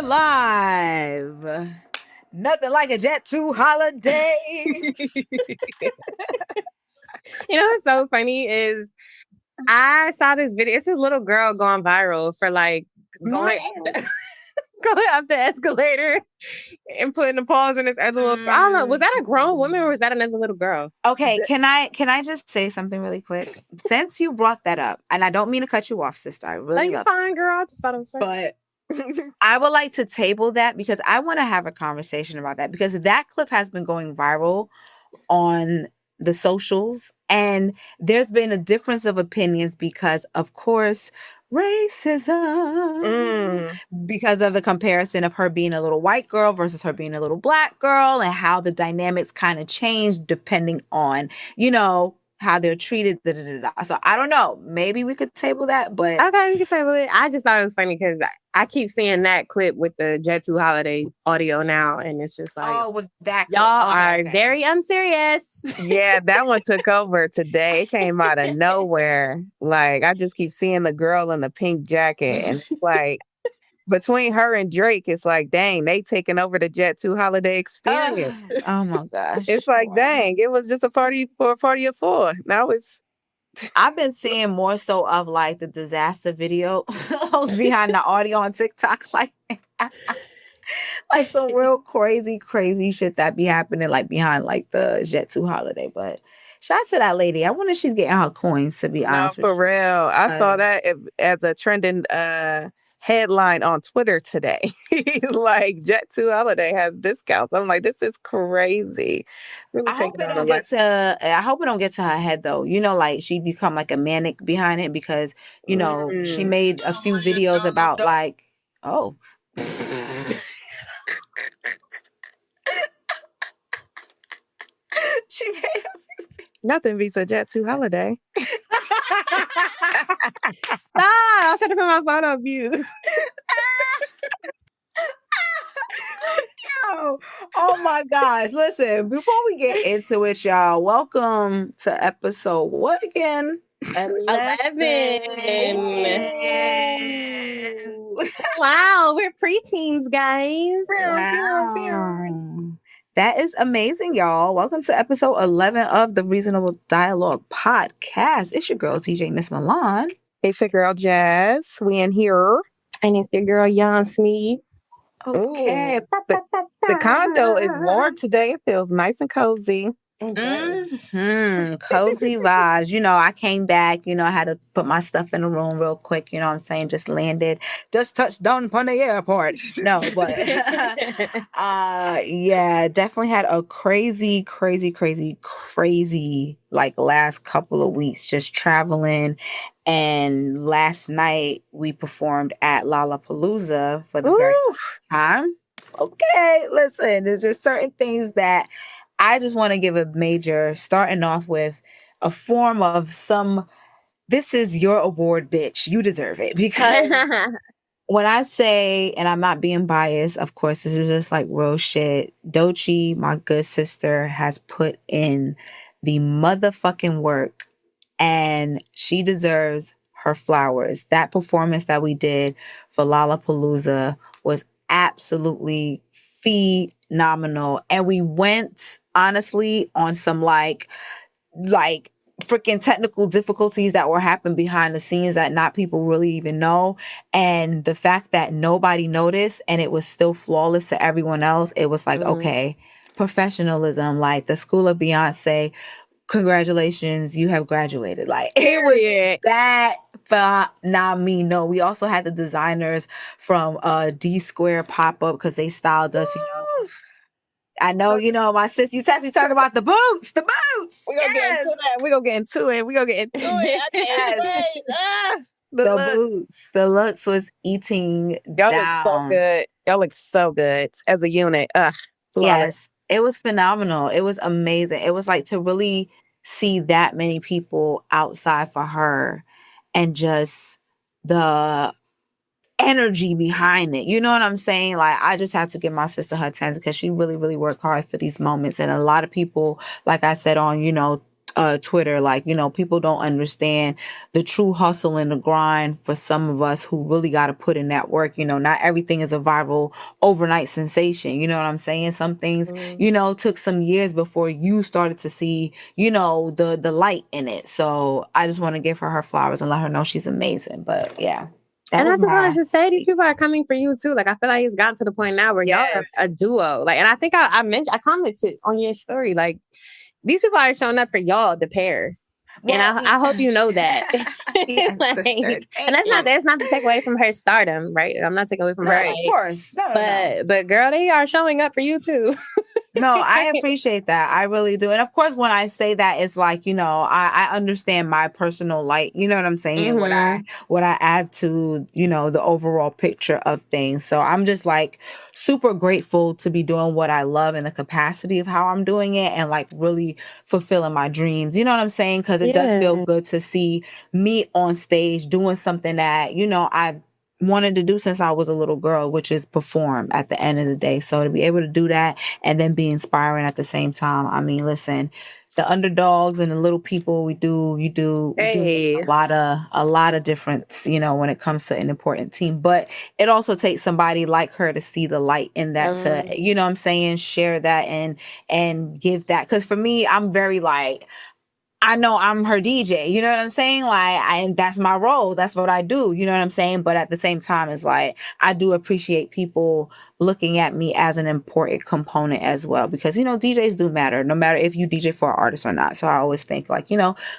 live. Nothing like a Jet 2 holiday. You know what's so funny is I saw this video. It's this little girl going viral for like going up the escalator and putting the paws in this other little. I don't know. Was that a grown woman or was that another little girl? Okay, can I just say something really quick? Since you brought that up, and I don't mean to cut you off, sister. I really you love fine, girl. I just thought it was funny. But I would like to table that because I want to have a conversation about that because that clip has been going viral on the socials and there's been a difference of opinions because of course racism because of the comparison of her being a little white girl versus her being a little black girl and how the dynamics kind of change depending on how they're treated. So I don't know. Maybe we could table that, but okay, we can table it. I just thought it was funny because I keep seeing that clip with the Jet 2 holiday audio now, and it's just like, with that y'all are very unserious. Yeah, that one took over today. It came out of nowhere. Like I just keep seeing the girl in the pink jacket, and it's like. Between her and Drake, it's like, dang, they taking over the Jet 2 holiday experience. Oh my gosh. It's like, dang, it was just a party for a party of four. Now it's... I've been seeing more so of like the disaster video behind the audio on TikTok. Like some real crazy shit that be happening like behind like the Jet 2 holiday. But shout out to that lady. I wonder if she's getting her coins, to be honest with you. For real. I saw that as a trending headline on Twitter today. Like Jet 2 holiday has discounts. I'm like, this is crazy. Really I hope it don't get to her head though. Like she become like a manic behind it because she made a few videos about like she made a few nothing beats a Jet 2 holiday. I should have put my phone on views. Oh my gosh. Listen, before we get into it, y'all, welcome to episode what again? 11. Wow, we're preteens, guys. Wow. That is amazing, y'all. Welcome to episode 11 of the Reasonable Dialogue podcast. It's your girl, TJ Miss Milan. It's your girl, Jazz. We in here. And it's your girl, Yon Sneed. Okay. The condo is warm today. It feels nice and cozy. Cozy vibes. I came back, I had to put my stuff in the room real quick, you know what I'm saying? Just landed, just touched down upon the airport. No, but yeah, definitely had a crazy like last couple of weeks just traveling. And last night we performed at Lollapalooza for the very first time. Okay, listen, there's just certain things that I just want to give a major, starting off with a form of this is your award, bitch. You deserve it. Because when I say, and I'm not being biased, of course, this is just like real shit. Doechii, my good sister, has put in the motherfucking work and she deserves her flowers. That performance that we did for Lollapalooza was absolutely phenomenal. And we went honestly on some like freaking technical difficulties that were happening behind the scenes that not people really even know. And the fact that nobody noticed and it was still flawless to everyone else, it was like, okay, professionalism, like the School of Beyonce, congratulations, you have graduated. Like it was that phenomenal. We also had the designers from D Square pop up because they styled us, I know, my sis, you talking about the boots. We're going to get into that. We're going to get into it. The boots. The looks was eating Y'all down. Look so good. Y'all look so good as a unit. Yes, it was phenomenal. It was amazing. It was like to really see that many people outside for her and just the energy behind it. You know what I'm saying? Like, I just have to give my sister her tens because she really, really worked hard for these moments. And a lot of people, like I said on, Twitter, like, people don't understand the true hustle and the grind for some of us who really got to put in that work. Not everything is a viral overnight sensation. You know what I'm saying? Some things, took some years before you started to see, the light in it. So I just want to give her flowers and let her know she's amazing. But yeah. And I just wanted to say, these people are coming for you too. Like, I feel like it's gotten to the point now where y'all are a duo. Like, and I think I commented on your story, like, these people are showing up for y'all, the pair. Well, and I hope you know that. Yes, like, and that's not to take away from her stardom, right? I'm not taking away from her. Right, of course. No. But girl, they are showing up for you too. No, I appreciate that. I really do. And of course, when I say that, it's like, I understand my personal light. You know what I'm saying? What I add to, the overall picture of things. So I'm just like super grateful to be doing what I love in the capacity of how I'm doing it and like really fulfilling my dreams. You know what I'm saying? Because it does feel good to see me on stage doing something that, I wanted to do since I was a little girl, which is perform at the end of the day. So to be able to do that and then be inspiring at the same time. I mean, listen, the underdogs and the little people, we do a lot of difference, when it comes to an important team. But it also takes somebody like her to see the light in that, to, you know what I'm saying, share that and give that. Because for me, I'm very like, I know I'm her DJ, you know what I'm saying? Like, and that's my role. That's what I do. You know what I'm saying? But at the same time, it's like, I do appreciate people looking at me as an important component as well, because, DJs do matter, no matter if you DJ for an artist or not. So I always think like,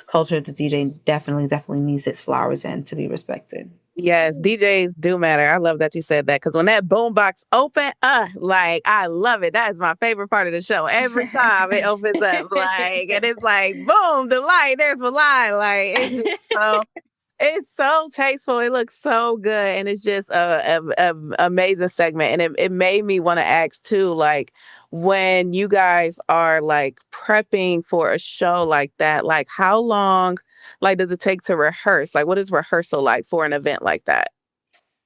culture to DJ definitely needs its flowers and to be respected. Yes, DJs do matter. I love that you said that, because when that boombox open, like, I love it. That is my favorite part of the show. Every time it opens up, like, and it's like, boom, the light. There's the light. Like, it's so tasteful. It looks so good, and it's just a amazing segment. And it made me want to ask too, like, when you guys are like prepping for a show like that, like, how long, like, does it take to rehearse? Like, what is rehearsal like for an event like that?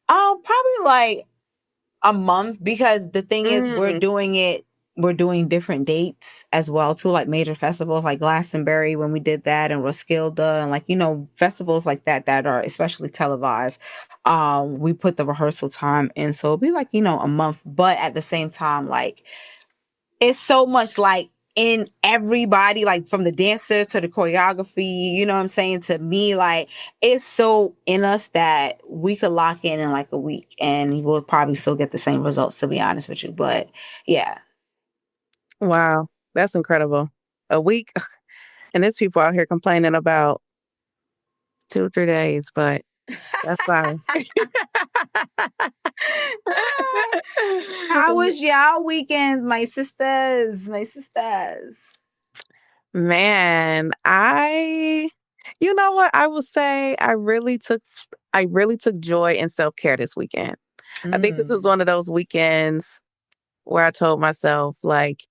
Probably like a month, because the thing is, we're doing different dates as well too, like major festivals like Glastonbury when we did that, and Roskilde, and like, festivals like that are especially televised. We put the rehearsal time in, so it'll be like, a month. But at the same time, like, it's so much like in everybody, like from the dancers to the choreography, you know what I'm saying, to me, like, it's so in us that we could lock in like a week and we'll probably still get the same results, to be honest with you. But yeah. Wow, that's incredible. A week, and there's people out here complaining about 2 or 3 days, but that's fine. How was y'all weekends, my sisters? Man, you know what? I will say I really took joy in self-care this weekend. I think this was one of those weekends where I told myself, like,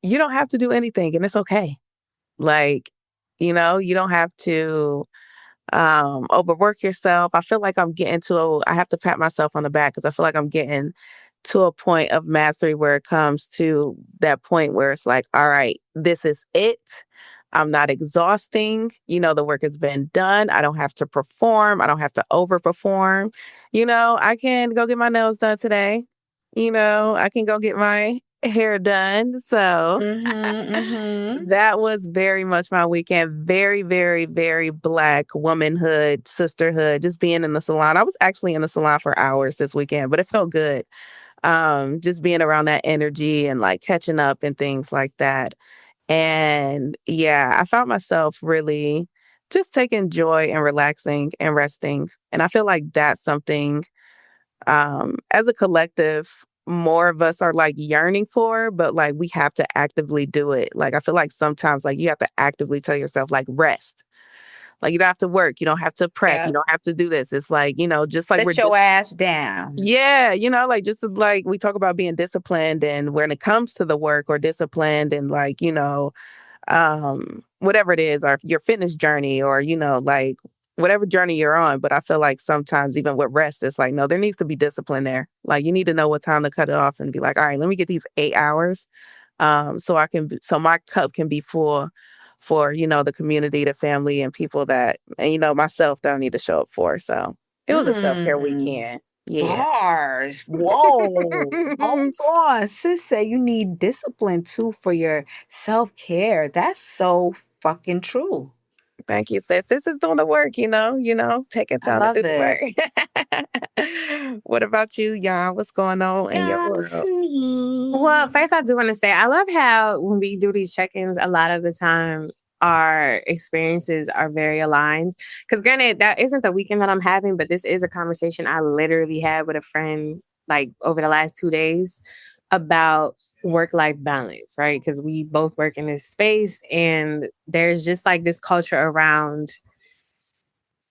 you don't have to do anything and it's okay. Like, you don't have to overwork yourself. I feel like I have to pat myself on the back, because I feel like I'm getting to a point of mastery where it comes to that point where it's like, all right, this is it. I'm not exhausting. The work has been done. I don't have to perform. I don't have to overperform. I can go get my nails done today. I can go get my hair done. So that was very much my weekend. Very, very, very Black womanhood, sisterhood, just being in the salon. I was actually in the salon for hours this weekend, but it felt good. Just being around that energy and like catching up and things like that. And yeah, I found myself really just taking joy and relaxing and resting. And I feel like that's something, as a collective, more of us are like yearning for, but like we have to actively do it. Like, I feel like sometimes like you have to actively tell yourself, like, rest. Like, you don't have to work. You don't have to prep. Yep. You don't have to do this. It's like, just like Sit your ass down. Yeah, like, just like we talk about being disciplined, and when it comes to the work, or disciplined and like, whatever it is, or your fitness journey, or, like whatever journey you're on. But I feel like sometimes even with rest, it's like, no, there needs to be discipline there. Like, you need to know what time to cut it off and be like, all right, let me get these 8 hours. So my cup can be full for, the community, the family, and people that, and, myself that I need to show up for. So it was a self-care weekend. Yeah. Bars. Whoa. Hold on. Sis say you need discipline too for your self-care. That's so fucking true. Thank you, sis. This is doing the work, taking I time to love do the it. work. What about you, y'all? What's going on in your world? Well, first I do want to say I love how when we do these check-ins, a lot of the time our experiences are very aligned. Because granted, that isn't the weekend that I'm having, but this is a conversation I literally had with a friend like over the last 2 days about work-life balance, right? Because we both work in this space and there's just like this culture around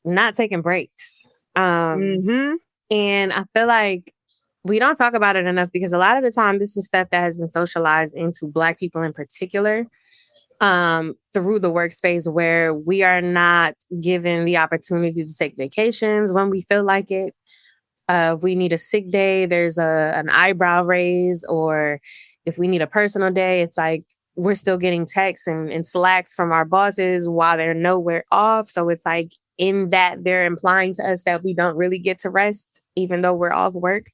not taking breaks. Mm-hmm. And I feel like we don't talk about it enough because a lot of the time this is stuff that has been socialized into Black people in particular through the workspace where we are not given the opportunity to take vacations when we feel like it. If we need a sick day, there's an eyebrow raise, or if we need a personal day, it's like we're still getting texts and slacks from our bosses while they're nowhere off. So it's like in that they're implying to us that we don't really get to rest, even though we're off work.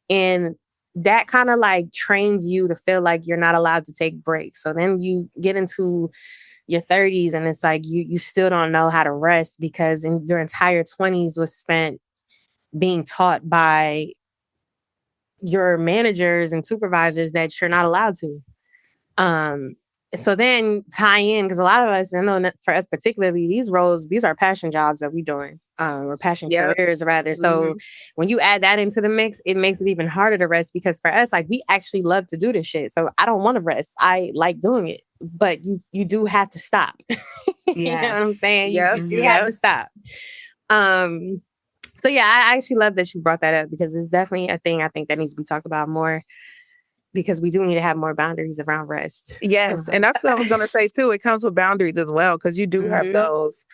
And that kind of like trains you to feel like you're not allowed to take breaks. So then you get into your 30s and it's like you still don't know how to rest because in your entire 20s was spent being taught by your managers and supervisors that you're not allowed to. So then tie in, because a lot of us, I know that for us particularly, these roles, these are passion jobs that we're doing, or passion careers rather. So when you add that into the mix, it makes it even harder to rest because for us, like we actually love to do this shit. So I don't want to rest. I like doing it, but you do have to stop. You know what I'm saying? You have to stop. So yeah, I actually love that you brought that up because it's definitely a thing I think that needs to be talked about more because we do need to have more boundaries around rest. Yes. And that's what I was going to say too. It comes with boundaries as well because you do have those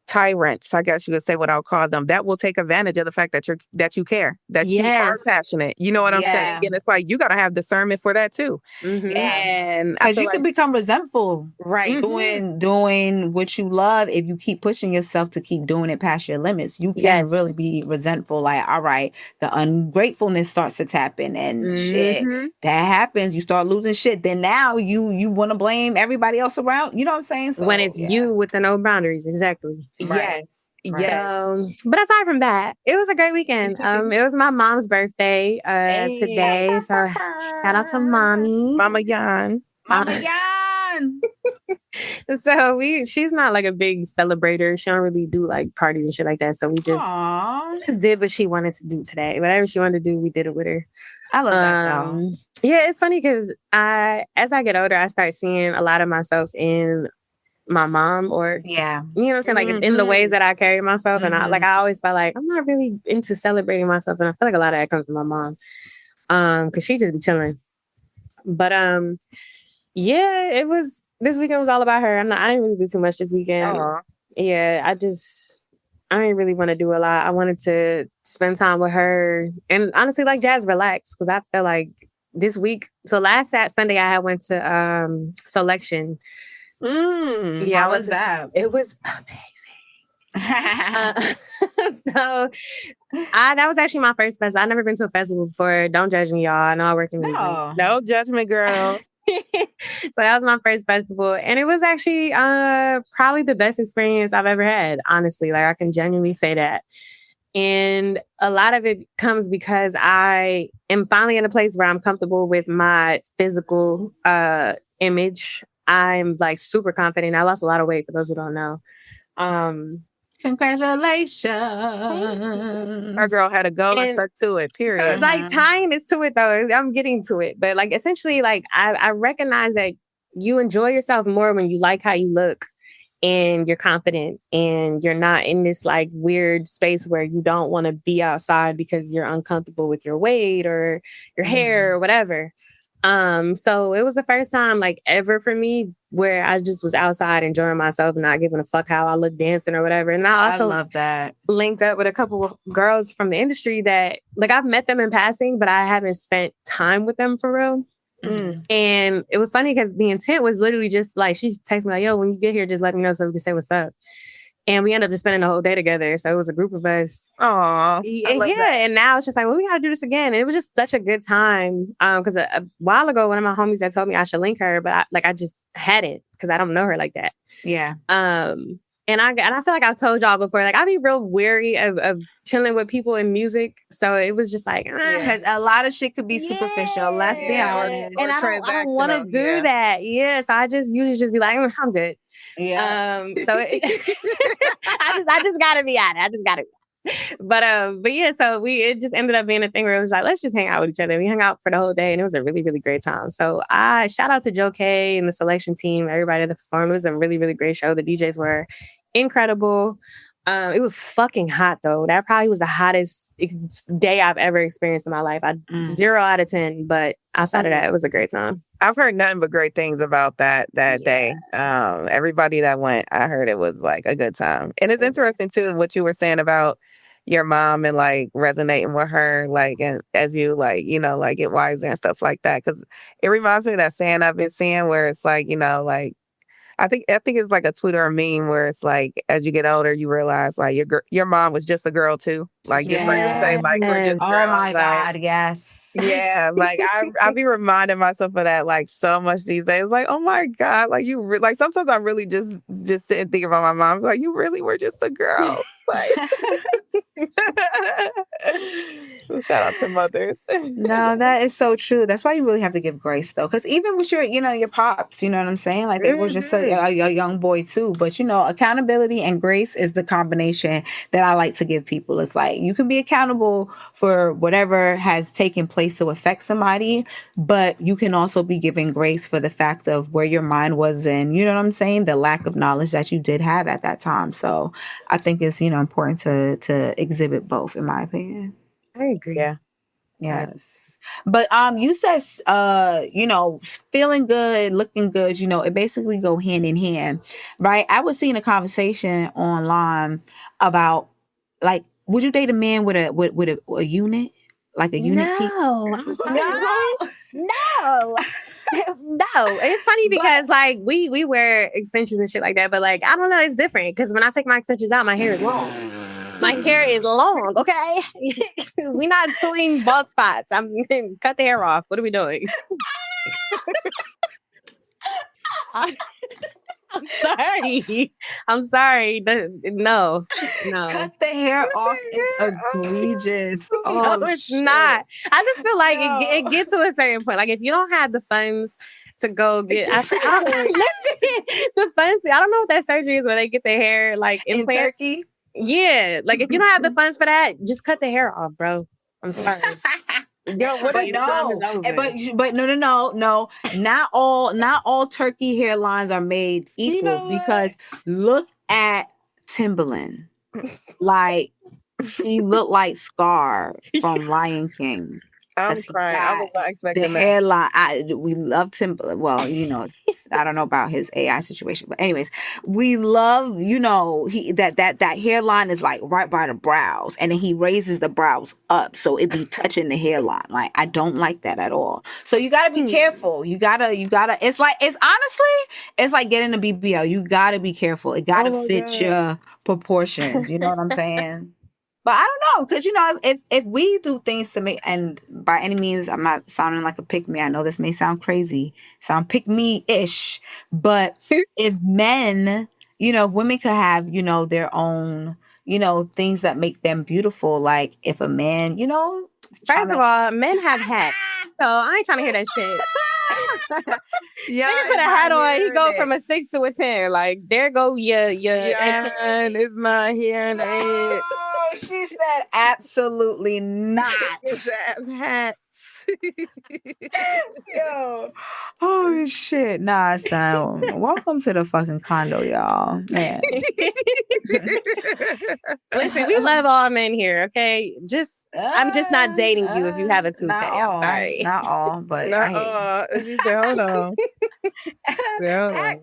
tyrants, I guess you would say what I'll call them, that will take advantage of the fact that you care, that you are passionate. You know what I'm saying? And it's like you got to have discernment for that too. And because you can become resentful, right? Doing what you love. If you keep pushing yourself to keep doing it past your limits, you can really be resentful. Like, all right, the ungratefulness starts to tap in, and shit that happens. You start losing shit. Then now you want to blame everybody else around. You know what I'm saying? So, when it's you with the no boundaries, exactly. Yes. But aside from that, it was a great weekend. It was my mom's birthday today. So shout out to mommy. Mama Yan. Mama Yan. So she's not like a big celebrator. She don't really do like parties and shit like that. So we just did what she wanted to do today. Whatever she wanted to do, we did it with her. I love that though. Yeah, it's funny because as I get older, I start seeing a lot of myself in my mom, or you know what I'm saying, like in the ways that I carry myself. And I always felt like I'm not really into celebrating myself, and I feel like a lot of that comes from my mom because she just be chilling. But yeah, this weekend was all about her. I didn't really do too much this weekend. Yeah, I didn't really want to do a lot. I wanted to spend time with her and honestly like Jazz relax because I felt like this week, so last Sunday I went to Selection. How was that? It was amazing. So that was actually my first festival. I've never been to a festival before. Don't judge me, y'all. I know I work in music. No judgment, girl. So that was my first festival. And it was actually probably the best experience I've ever had, honestly. Like I can genuinely say that. And a lot of it comes because I am finally in a place where I'm comfortable with my physical image. I'm like super confident. I lost a lot of weight for those who don't know. Congratulations. Our girl had a goal and stuck to it, period. Like tying this to it though, I'm getting to it. But like essentially, like I recognize that you enjoy yourself more when you like how you look and you're confident and you're not in this like weird space where you don't want to be outside because you're uncomfortable with your weight or your hair or whatever. So it was the first time like ever for me where I just was outside enjoying myself and not giving a fuck how I look dancing or whatever. And I also love that. Linked up with a couple of girls from the industry that like I've met them in passing, but I haven't spent time with them for real. Mm. And it was funny because the intent was literally just like, she texted me like, yo, when you get here, just let me know so we can say what's up. And we ended up just spending the whole day together. So it was a group of us. Aw, I love that. And now it's just like, well, we got to do this again. And it was just such a good time. Because a while ago, one of my homies had told me I should link her, but I just hadn't because I don't know her like that. Yeah. And I feel like I've told y'all before, like I be real weary of chilling with people in music. So it was just like, Because a lot of shit could be superficial. Let's be honest. And I don't want to do that. Yeah. So I just usually just be like, I'm good. Yeah. So I just gotta be at it. I just gotta be. But yeah, so it just ended up being a thing where it was like, let's just hang out with each other. We hung out for the whole day and it was a really, really great time. So I shout out to Joe K and the selection team, everybody that performed. It was a really, really great show. The DJs were incredible. It was fucking hot though. That probably was the hottest day I've ever experienced in my life. 0 out of 10, but outside of that, it was a great time. I've heard nothing but great things about that day. Everybody that went, I heard it was like a good time. And it's interesting too what you were saying about your mom and like resonating with her, like, and as you like, you know, like get wiser and stuff like that. Cause it reminds me of that saying I've been seeing where it's like, you know, like I think it's like a tweet or a meme where it's like as you get older, you realize like your mom was just a girl too. Like just like the same, like we're just girls. Oh my like, God, yes. Yeah, like I be reminding myself of that like so much these days. Like, oh my God, like like sometimes I really just sit and think about my mom. Like, you really were just a girl. Like, shout out to mothers. No, that is so true. That's why you really have to give grace though, because even with your pops, you know what I'm saying? Like they was just a young boy too. But accountability and grace is the combination that I like to give people. It's like you can be accountable for whatever has taken place to affect somebody, but you can also be giving grace for the fact of where your mind was in, you know what I'm saying? The lack of knowledge that you did have at that time. So I think it's, important to exhibit both, in my opinion. I agree. Yeah. Yes. But you said feeling good, looking good, it basically go hand in hand, right? I was seeing a conversation online about like, would you date a man with a unit? Like a unit peak? No. It's funny because like we wear extensions and shit like that, but like I don't know, it's different because when I take my extensions out, my hair is long. My hair is long, okay? We're not doing bald spots. I'm cut the hair off. What are we doing? I'm sorry. No. Cut the hair off is egregious. No, it's not. I just feel like it gets to a certain point. Like if you don't have the funds to go get, listen, the funds. I don't know what that surgery is where they get their hair like in Turkey. Yeah, like if you don't have the funds for that, just cut the hair off, bro. I'm sorry. Yo, but no. Not all turkey hairlines are made equal because look at Timbaland. Like he looked like Scar from Lion King. I'm crying. I was not expecting the hairline. We love Timbaland. Well, I don't know about his AI situation, but anyways, we love that hairline is like right by the brows, and then he raises the brows up so it be touching the hairline. Like I don't like that at all. So you gotta be careful. You gotta. It's like getting a BBL. You gotta be careful. It gotta fit your proportions. You know what I'm saying? But I don't know, because if we do things to make, and by any means, I'm not sounding like a pick me. I know this may sound crazy, sound pick me-ish, but if men, women could have, their own, things that make them beautiful. Like if a man, first of all, men have hats, so I ain't trying to hear that shit. Yeah, nigga put a hat on. He go from a 6 to a 10. Like there go and it's my hearing aid. She said absolutely not. Hats. Yo. Oh shit. Nah, son. Welcome to the fucking condo, y'all. Man. Listen, we love all men here, okay? I'm just not dating you if you have a toupee. I'm sorry. Not all, but hold on.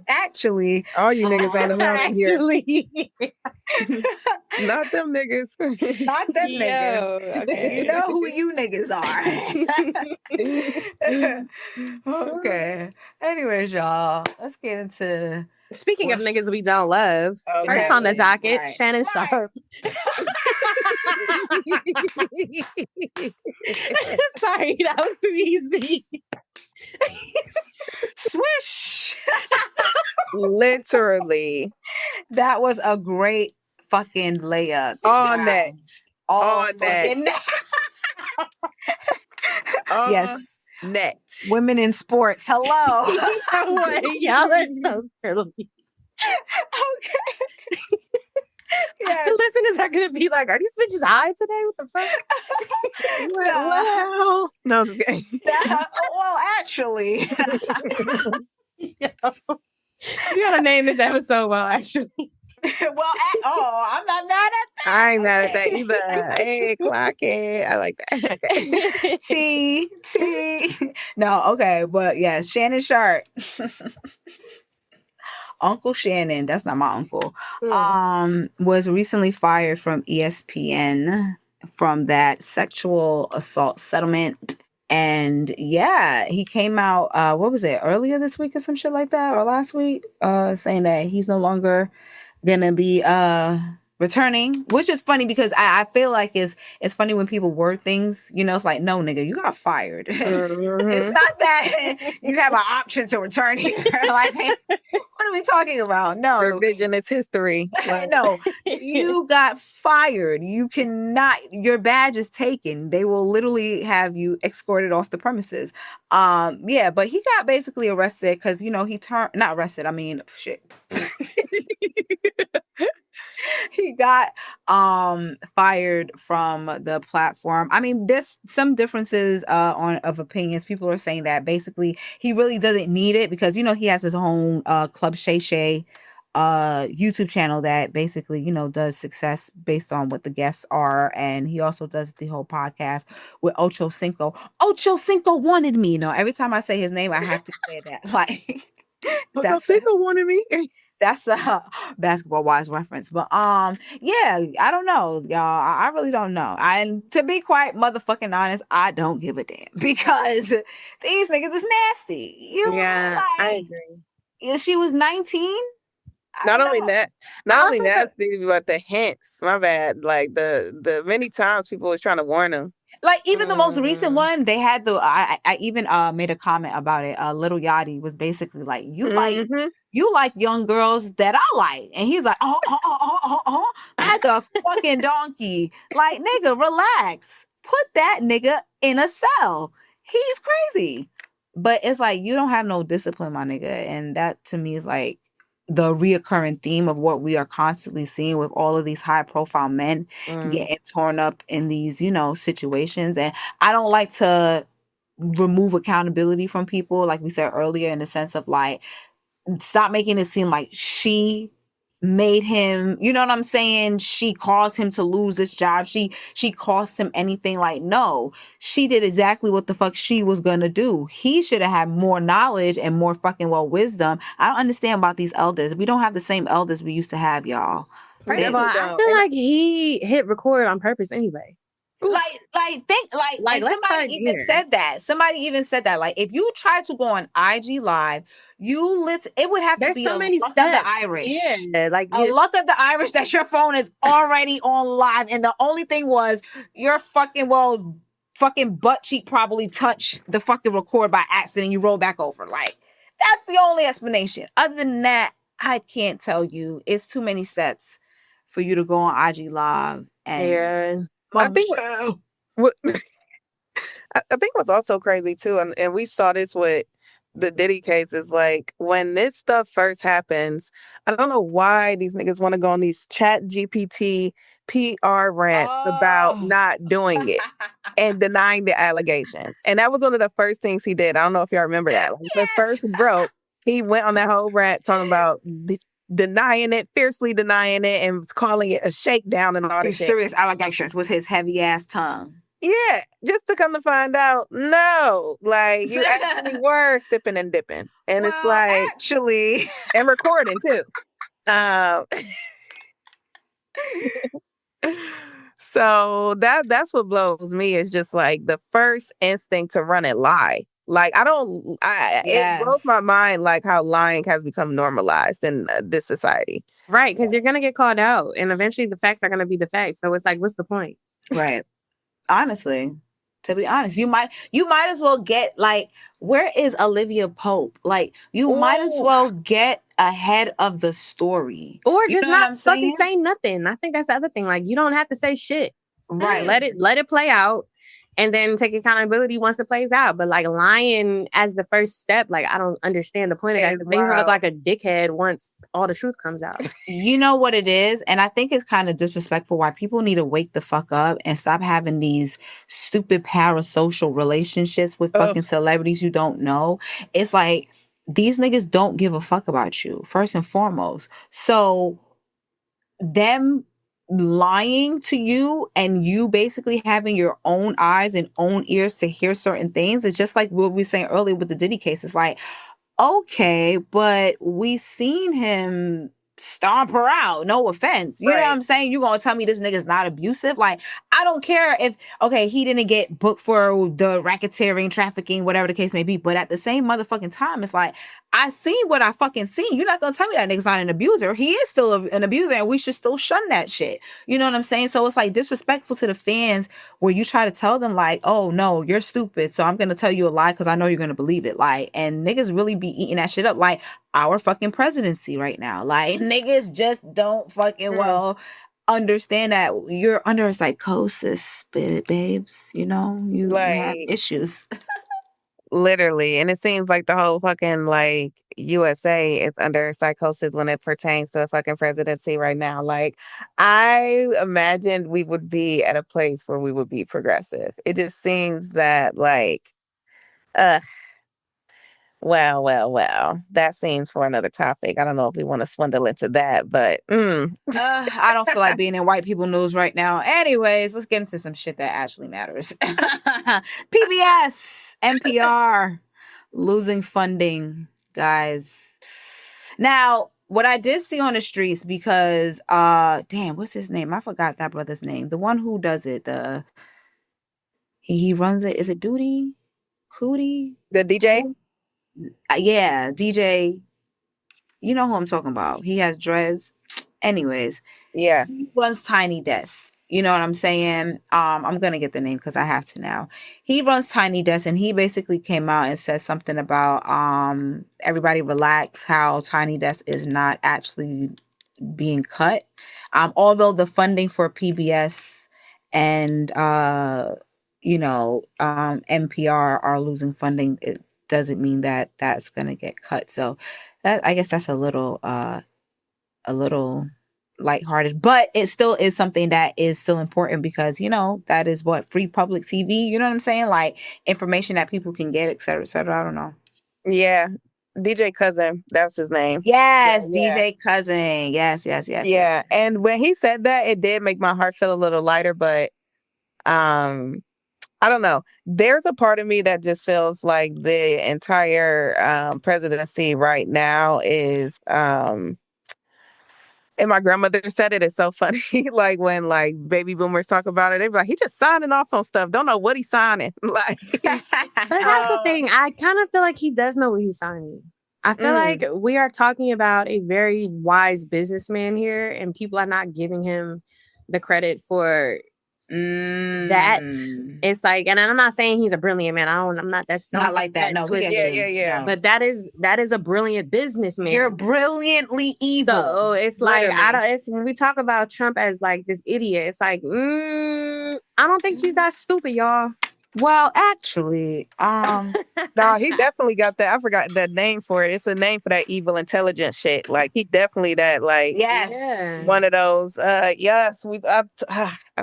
Actually, all you niggas on the mountain here. Not them niggas. Not them niggas. Yo, okay. You know who you niggas are. Okay. Anyways, y'all, let's get into Speaking of niggas we don't love, first on the docket, Right. Shannon Sharp. Sorry, that was too easy. Swish. Literally. That was a great fucking layup. All net. All net. fucking net. Yes. Net. Women in sports. Hello. Y'all are so silly. Okay. Yes. The listeners are gonna be like, "Are these bitches high today? What the fuck?" Wow. No, I'm just kidding. Well, actually. You gotta name this episode. Well, actually. I'm not mad at that. I ain't mad at that either. Hey, clock it. I like that. T. No, okay, but yeah, Shannon Sharp. Uncle Shannon, that's not my uncle, was recently fired from ESPN from that sexual assault settlement. And yeah, he came out, what was it, earlier this week or some shit like that, or last week, saying that he's no longer gonna be returning, which is funny because I feel like it's funny when people word things, you know, it's like, no, nigga, you got fired. It's not that you have an option to return here. Like, what are we talking about? No. Revisionist history. No, you got fired. You cannot, your badge is taken. They will literally have you escorted off the premises. Yeah, but he got basically arrested because, you know, not arrested, I mean, shit. He got fired from the platform. I mean, there's some differences of opinions. People are saying that basically he really doesn't need it because, you know, he has his own Club Shay Shay YouTube channel that basically, you know, does success based on what the guests are, and he also does the whole podcast with Ocho Cinco. Ocho Cinco wanted me. You know, every time I say his name, I have to say that. Like, Ocho Cinco wanted me. That's a basketball wise reference. But yeah, I don't know, y'all. I really don't know. And to be quite motherfucking honest, I don't give a damn because these niggas is nasty. I agree. She was 19. Not only that, but the hints. My bad. Like the many times people was trying to warn him. Like even the most recent one, they had I even made a comment about it. Lil Yachty was basically like, you like young girls that I like, and he's like, I the fucking donkey. Like, nigga, relax. Put that nigga in a cell. He's crazy. But it's like, you don't have no discipline, my nigga, and that to me is like the reoccurring theme of what we are constantly seeing with all of these high profile men getting torn up in these, you know, situations. And I don't like to remove accountability from people, like we said earlier, in the sense of like, stop making it seem like she made him, you know what I'm saying? She caused him to lose this job. She cost him anything. Like, no, she did exactly what the fuck she was gonna do. He should have had more knowledge and more fucking wisdom. I don't understand about these elders. We don't have the same elders we used to have, y'all. First of all, I feel like he hit record on purpose anyway. Somebody even said that. Somebody even said that. Like, if you try to go on IG Live, it would have to be so many steps. Of the Irish. Yeah, like a luck of the Irish that your phone is already on live, and the only thing was your fucking butt cheek probably touched the fucking record by accident. You roll back over. Like, that's the only explanation. Other than that, I can't tell you. It's too many steps for you to go on IG Live and. I think what's also crazy too, and we saw this with the Diddy case, is like when this stuff first happens, I don't know why these niggas want to go on these Chat GPT PR rants about not doing it and denying the allegations. And that was one of the first things he did. I don't know if y'all remember that. Like, the first broke, he went on that whole rant talking about fiercely denying it, and was calling it a shakedown and all this serious allegations with his heavy ass tongue. Yeah, just to come to find out, no, like you actually were sipping and dipping, and it's like actually, and recording too. So that's what blows me is just like the first instinct to run and lie. Like it blows my Yes. mind like how lying has become normalized in this society. Right, because you're gonna get called out, and eventually the facts are gonna be the facts. So it's like, what's the point? Right. Honestly, to be honest, you might as well get like, where is Olivia Pope? Like, you might as Ooh. well get ahead of the story. Or You just know what not I'm fucking saying? say nothing. I think that's the other thing. Like, you don't have to say shit. Right. Let it play out, and then take accountability once it plays out. But like lying as the first step, like I don't understand the point of that. It's Because then you look wild. like a dickhead once all the truth comes out. You know what it is? And I think it's kind of disrespectful why people need to wake the fuck up and stop having these stupid parasocial relationships with Ugh. fucking celebrities you don't know. It's like, these niggas don't give a fuck about you, first and foremost. So them lying to you and you basically having your own eyes and own ears to hear certain things, it's just like what we were saying earlier with the Diddy case. It's like, okay, but we seen him stomp her out. No offense. You know what Right. I'm saying? You gonna tell me this nigga's not abusive? Like, I don't care if, okay, he didn't get booked for the racketeering, trafficking, whatever the case may be. But at the same motherfucking time, it's like, I seen what I fucking seen. You're not gonna tell me that nigga's not an abuser. He is still an abuser, and we should still shun that shit. You know what I'm saying? So it's like disrespectful to the fans where you try to tell them like, oh no, you're stupid, so I'm gonna tell you a lie because I know you're gonna believe it. Like, and niggas really be eating that shit up. Like our fucking presidency right now. Like, niggas just don't fucking well understand that you're under psychosis, babes. You know, you have Like issues. literally. And it seems like the whole fucking like USA is under psychosis when it pertains to the fucking presidency right now. Like I imagined we would be at a place where we would be progressive. It just seems that like uh well. That seems for another topic. I don't know if we want to swindle into that, but I don't feel like being in white people news right now. Anyways, let's get into some shit that actually matters. PBS, NPR, losing funding, guys. Now, what I did see on the streets, because damn, what's his name? I forgot that brother's name. The one who does it. He runs it. Is it Duty? Cootie? the DJ? Yeah, DJ. You know who I'm talking about. He has dreads. Anyways, Yeah. he runs Tiny Desk. You know what I'm saying? I'm gonna get the name because I have to now. He runs Tiny Desk, and he basically came out and said something about everybody relax, how Tiny Desk is not actually being cut. Although the funding for PBS and NPR are losing funding, it doesn't mean that that's gonna get cut. So that, I guess, that's a little lighthearted, but it still is something that is still important because, that is what free public TV, you know what I'm saying? Like information that people can get, et cetera, et cetera. I don't know. Yeah. DJ Cousin, that's his name. Yes, Yeah. DJ Cousin. Yes. Yeah. And when he said that, it did make my heart feel a little lighter, but I don't know. There's a part of me that just feels like the entire presidency right now is and my grandmother said it's so funny. Like when like baby boomers talk about it, they be like, he just signing off on stuff. Don't know what he's signing. Like But that's the thing. I kind of feel like he does know what he's signing. I feel like we are talking about a very wise businessman here, and people are not giving him the credit for that. It's like, and I'm not saying he's a brilliant man. I'm not. That's not like that. No, twist. Yeah. But that is a brilliant businessman. You're brilliantly evil. So it's like it's when we talk about Trump as like this idiot. It's like I don't think he's that stupid, y'all. Well, actually, no, he definitely got that. I forgot that name for it. It's a name for that evil intelligence shit. Like he definitely that like one of those. Yes, I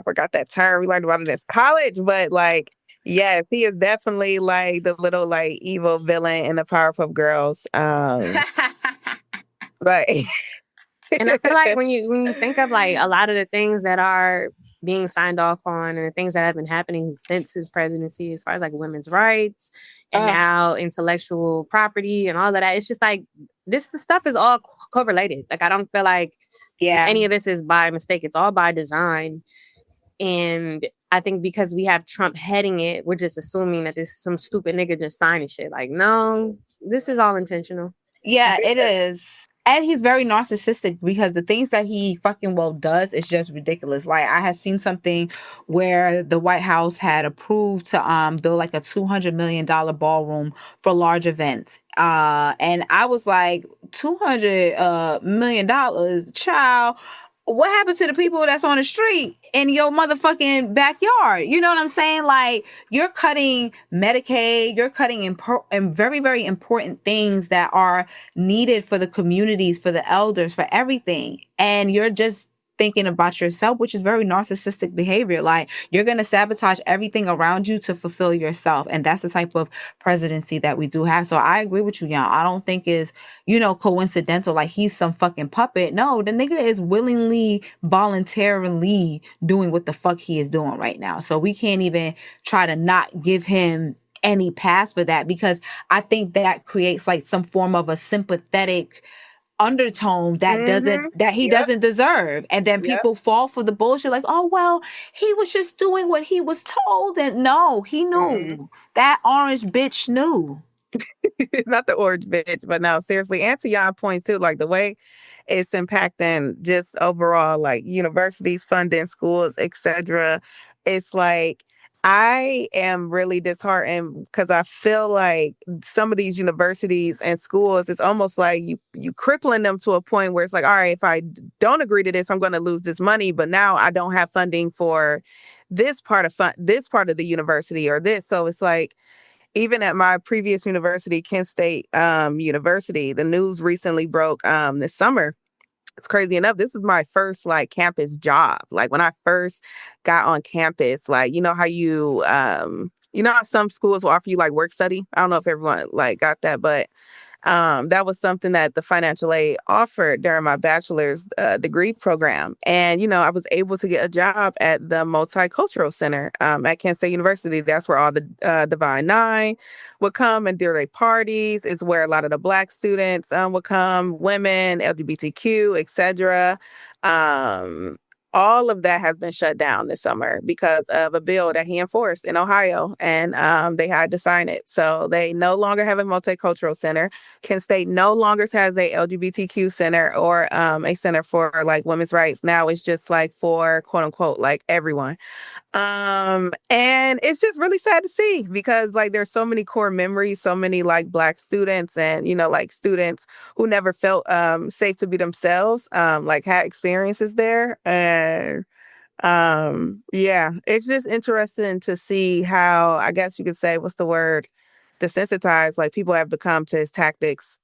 forgot that term. We learned about it in college, but like yes, he is definitely like the little like evil villain in the Powerpuff Girls. Like, and I feel like when you think of like a lot of the things that are being signed off on and the things that have been happening since his presidency, as far as like women's rights and now intellectual property and all of that, it's just like the stuff is all correlated. Like I don't feel like Yeah. Any of this is by mistake. It's all by design. And I think because we have Trump heading it, we're just assuming that this is some stupid nigga just signing shit. Like, no, this is all intentional. Yeah, it is. And he's very narcissistic because the things that he fucking well does is just ridiculous. Like I had seen something where the White House had approved to build like a $200 million ballroom for large events. And I was like, $200 million, child. What happened to the people that's on the street in your motherfucking backyard? You know what I'm saying? Like you're cutting Medicaid, you're cutting in very, very important things that are needed for the communities, for the elders, for everything. And you're just thinking about yourself, which is very narcissistic behavior. Like you're going to sabotage everything around you to fulfill yourself. And that's the type of presidency that we do have. So I agree with you, Jan. I don't think is, coincidental. Like he's some fucking puppet. No, the nigga is willingly, voluntarily doing what the fuck he is doing right now. So we can't even try to not give him any pass for that, because I think that creates like some form of a sympathetic undertone that he doesn't deserve. And then people fall for the bullshit like, oh well, he was just doing what he was told. And no, he knew. That orange bitch knew. Not the orange bitch, but no, seriously. And to y'all point too, like the way it's impacting just overall like universities, funding, schools, etc. It's like I am really disheartened because I feel like some of these universities and schools, it's almost like you crippling them to a point where it's like, all right, if I don't agree to this, I'm going to lose this money. But now I don't have funding for this part of this part of the university or this. So it's like, even at my previous university, Kent State University, the news recently broke this summer. It's crazy enough. This is my first like campus job. Like when I first got on campus, like how how some schools will offer you like work study. I don't know if everyone like got that, but that was something that the financial aid offered during my bachelor's degree program. And, I was able to get a job at the Multicultural Center at Kent State University. That's where all the Divine Nine would come and do their parties. It's where a lot of the Black students would come, women, LGBTQ, etc. All of that has been shut down this summer because of a bill that he enforced in Ohio, and they had to sign it. So they no longer have a multicultural center. Kent State no longer has a LGBTQ center or a center for like women's rights. Now it's just like for quote unquote like everyone. And it's just really sad to see because like there's so many core memories, so many like Black students and like students who never felt safe to be themselves, like had experiences there. And yeah, it's just interesting to see how, I guess you could say, what's the word, desensitized like people have become to his tactics.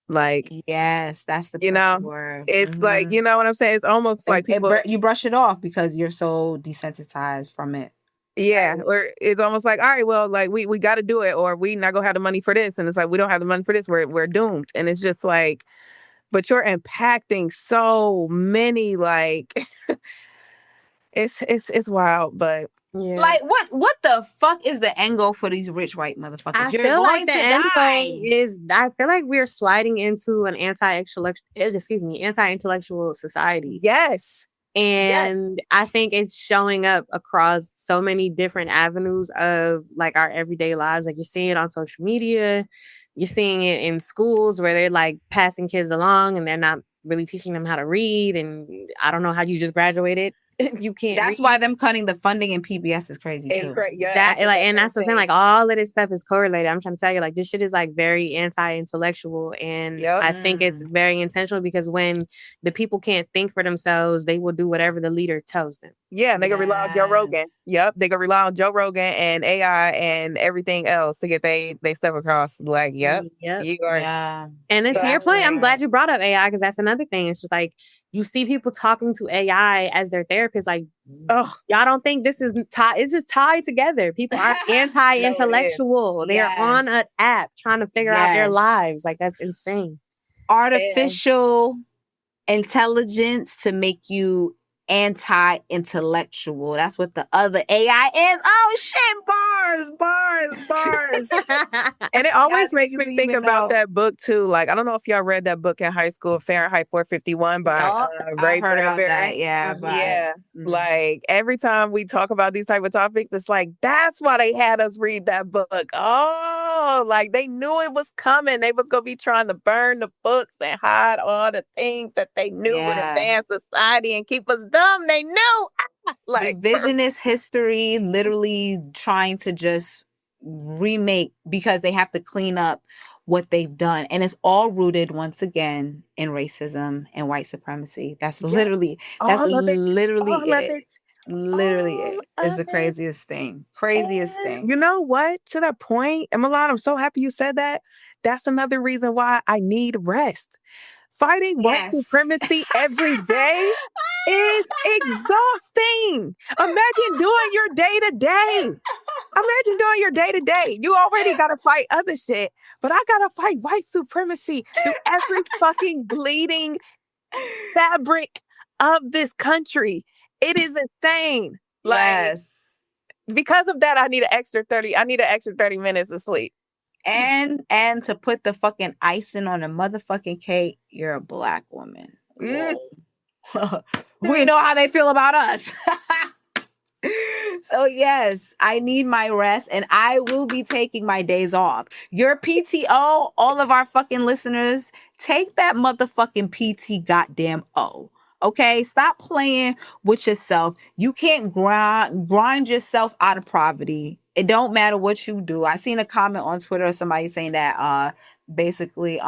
Like, yes, that's the word. It's like, you know what I'm saying? It's almost like people you brush it off because you're so desensitized from it. Yeah, or it's almost like, all right, well, like we got to do it, or we not gonna have the money for this, and it's like we don't have the money for this, we're doomed, and it's just like, but you're impacting so many, like, it's wild, but yeah. Like what the fuck is the end goal for these rich white motherfuckers? I feel like the end goal is, I feel like we're sliding into an anti-intellectual society. Yes. And I think it's showing up across so many different avenues of like our everyday lives. Like you're seeing it on social media, you're seeing it in schools where they're like passing kids along and they're not really teaching them how to read. And I don't know how you just graduated. You can't. That's why them cutting the funding in PBS is crazy too. It's great. Yeah, that like, and that's what I'm saying. Like all of this stuff is correlated. I'm trying to tell you, like this shit is like very anti-intellectual, and I think it's very intentional because when the people can't think for themselves, they will do whatever the leader tells them. Yeah, they gonna rely on Joe Rogan. Yep, they gonna rely on Joe Rogan and AI and everything else to get they stuff across. Like, yep. You are. Yeah. And it's your point. I'm glad you brought up AI because that's another thing. It's just like you see people talking to AI as their therapist. Like, oh, y'all don't think this is tied? It's just tied together. People are anti-intellectual. No, they are on an app trying to figure out their lives. Like that's insane. Artificial intelligence to make you anti-intellectual. That's what the other AI is. Oh shit, Bars. And it always Y'all makes niggas me think even about know. that book too. Like, I don't know if y'all read that book in high school, Fahrenheit 451 by Yup, Ray I've heard about Bradbury. that. Yeah, Yeah. but Like every time we talk about these type of topics, it's like, that's why they had us read that book. Oh, like they knew it was coming. They was going to be trying to burn the books and hide all the things that they knew would yeah. advance society and keep us dumb. They knew. Like, Revisionist history, literally trying to just remake because they have to clean up what they've done. And it's all rooted once again in racism and white supremacy. That's Yeah. literally all of it. literally All of it. it. Literally All it. It's the of it. craziest thing. Craziest And thing. you know what? To that point, and Milan, I'm so happy you said that. That's another reason why I need rest. Fighting white Yes. supremacy every day is exhausting. Imagine doing your day to day. Imagine doing your day to day. You already got to fight other shit, but I got to fight white supremacy through every fucking bleeding fabric of this country. It is insane. Like, Yes. because of that, I need an extra 30 minutes of sleep. And to put the fucking icing on a motherfucking cake, you're a Black woman. Whoa. We know how they feel about us. So yes, I need my rest and I will be taking my days off. Your PTO, all of our fucking listeners, take that motherfucking PT goddamn O. Okay, stop playing with yourself. You can't grind yourself out of poverty. It don't matter what you do. I seen a comment on Twitter of somebody saying that basically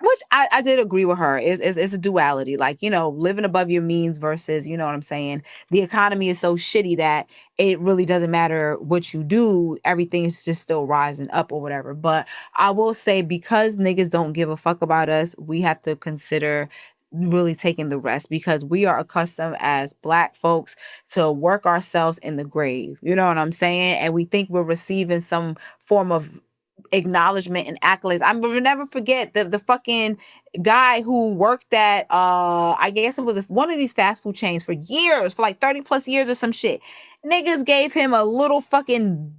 which I did agree with her is a duality, like, you know, living above your means versus, you know what I'm saying, the economy is so shitty that it really doesn't matter what you do, everything is just still rising up or whatever. But I will say, because niggas don't give a fuck about us, we have to consider really taking the rest, because we are accustomed as Black folks to work ourselves in the grave, you know what I'm saying, and we think we're receiving some form of acknowledgement and accolades. I will never forget the fucking guy who worked at I guess it was one of these fast food chains for years, for like 30 plus years or some shit. Niggas gave him a little fucking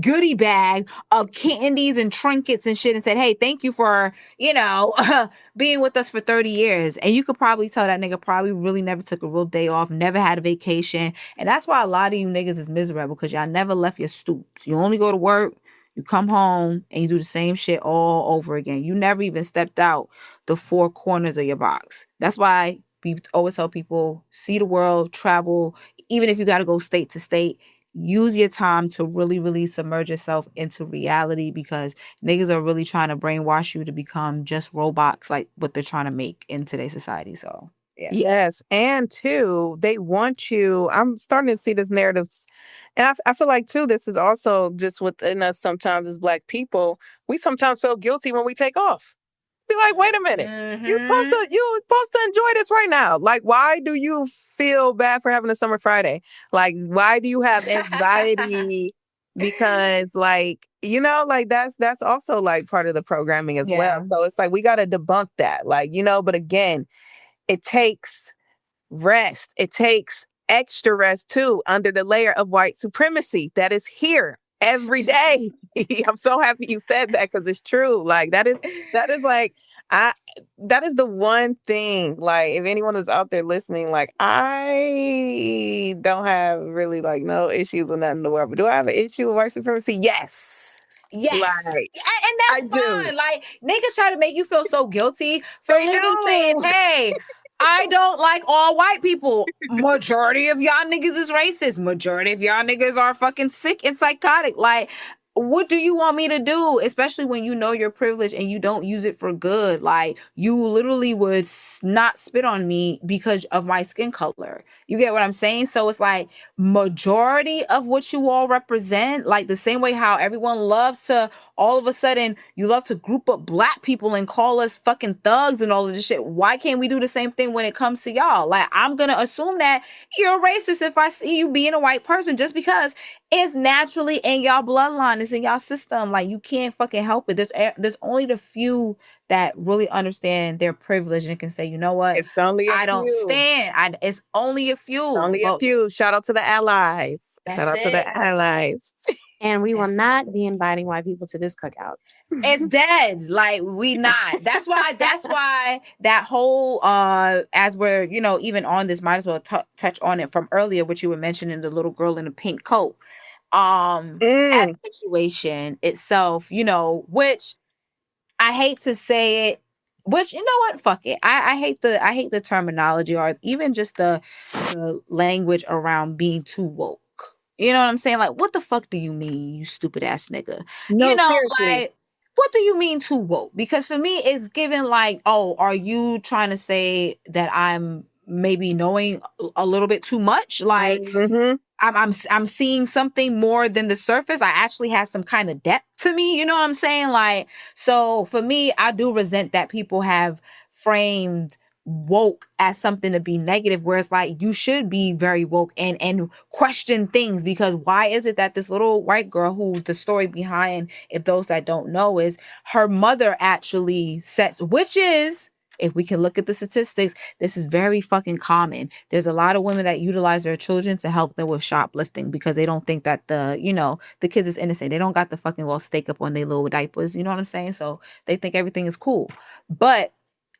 goodie bag of candies and trinkets and shit and said, hey, thank you for, you know, being with us for 30 years. And you could probably tell that nigga probably really never took a real day off, never had a vacation. And that's why a lot of you niggas is miserable, because y'all never left your stoops. You only go to work, you come home, and you do the same shit all over again. You never even stepped out the four corners of your box. That's why we always tell people, see the world, travel, even if you got to go state to state. Use your time to really, really submerge yourself into reality, because niggas are really trying to brainwash you to become just robots, like what they're trying to make in today's society. So, yeah. Yes. And two, they want you. I'm starting to see this narrative. And I feel like, too, this is also just within us sometimes as Black people. We sometimes feel guilty when we take off. Be like, wait a minute. You're supposed to enjoy this right now. Like, why do you feel bad for having a summer Friday? Like, why do you have anxiety? Because, like, you know, like that's also like part of the programming as well. So it's like, we got to debunk that. Like, you know, but again, it takes rest. It takes extra rest too, under the layer of white supremacy that is here every day. I'm so happy you said that, because it's true. Like that is like, that is the one thing, like, if anyone is out there listening, like, I don't have really like no issues with nothing in the world, but do I have an issue with white supremacy? Yes. Yes. Like, and that's fine. do. Like, niggas try to make you feel so guilty for literally saying, hey, I don't like all white people. Majority of y'all niggas is racist. Majority of y'all niggas are fucking sick and psychotic. Like, what do you want me to do? Especially when you know you're privileged and you don't use it for good. Like, you literally would not spit on me because of my skin color. You get what I'm saying? So it's like, majority of what you all represent, like the same way how everyone loves to, all of a sudden, you love to group up Black people and call us fucking thugs and all of this shit. Why can't we do the same thing when it comes to y'all? Like, I'm gonna assume that you're racist if I see you being a white person, just because it's naturally in y'all bloodline. It's in y'all system. Like, you can't fucking help it. There's only the few that really understand their privilege and can say, you know what? It's only a I don't few. stand. It's only a few. Only a few. Shout out to the allies. Shout out to the allies. And we will not be inviting white people to this cookout. It's dead. Like, we not. That's why that whole as we're, you know, even on this, might as well touch on it from earlier, what you were mentioning, the little girl in the pink coat. That situation itself, you know, which I hate to say it, which, you know what, fuck it. I hate the terminology, or even just the language around being too woke. You know what I'm saying? Like, what the fuck do you mean, you stupid ass nigga? No, you know, seriously. like, what do you mean too woke? Because for me, it's given like, oh, are you trying to say that I'm maybe knowing a little bit too much? Like, I'm seeing something more than the surface. I actually have some kind of depth to me. You know what I'm saying? Like, so for me, I do resent that people have framed woke as something to be negative, whereas like you should be very woke and question things. Because why is it that this little white girl, who the story behind, if those that don't know, is her mother actually sets, which is, if we can look at the statistics, this is very fucking common. There's a lot of women that utilize their children to help them with shoplifting because they don't think that the kids is innocent. They don't got the fucking little stake up on their little diapers. You know what I'm saying? So they think everything is cool. But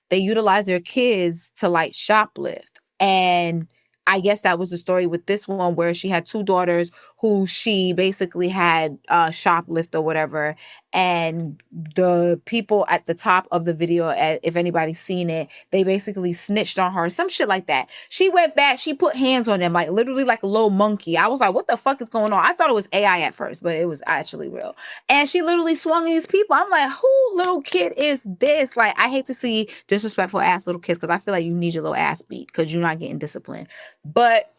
they utilize their kids to like shoplift. And I guess that was the story with this one, where she had two daughters who she basically had shoplift or whatever. And the people at the top of the video, if anybody's seen it, they basically snitched on her, some shit like that. She went back, she put hands on them, like literally like a little monkey. I was like, what the fuck is going on? I thought it was AI at first, but it was actually real. And she literally swung these people. I'm like, who little kid is this? Like, I hate to see disrespectful ass little kids, because I feel like you need your little ass beat because you're not getting disciplined. But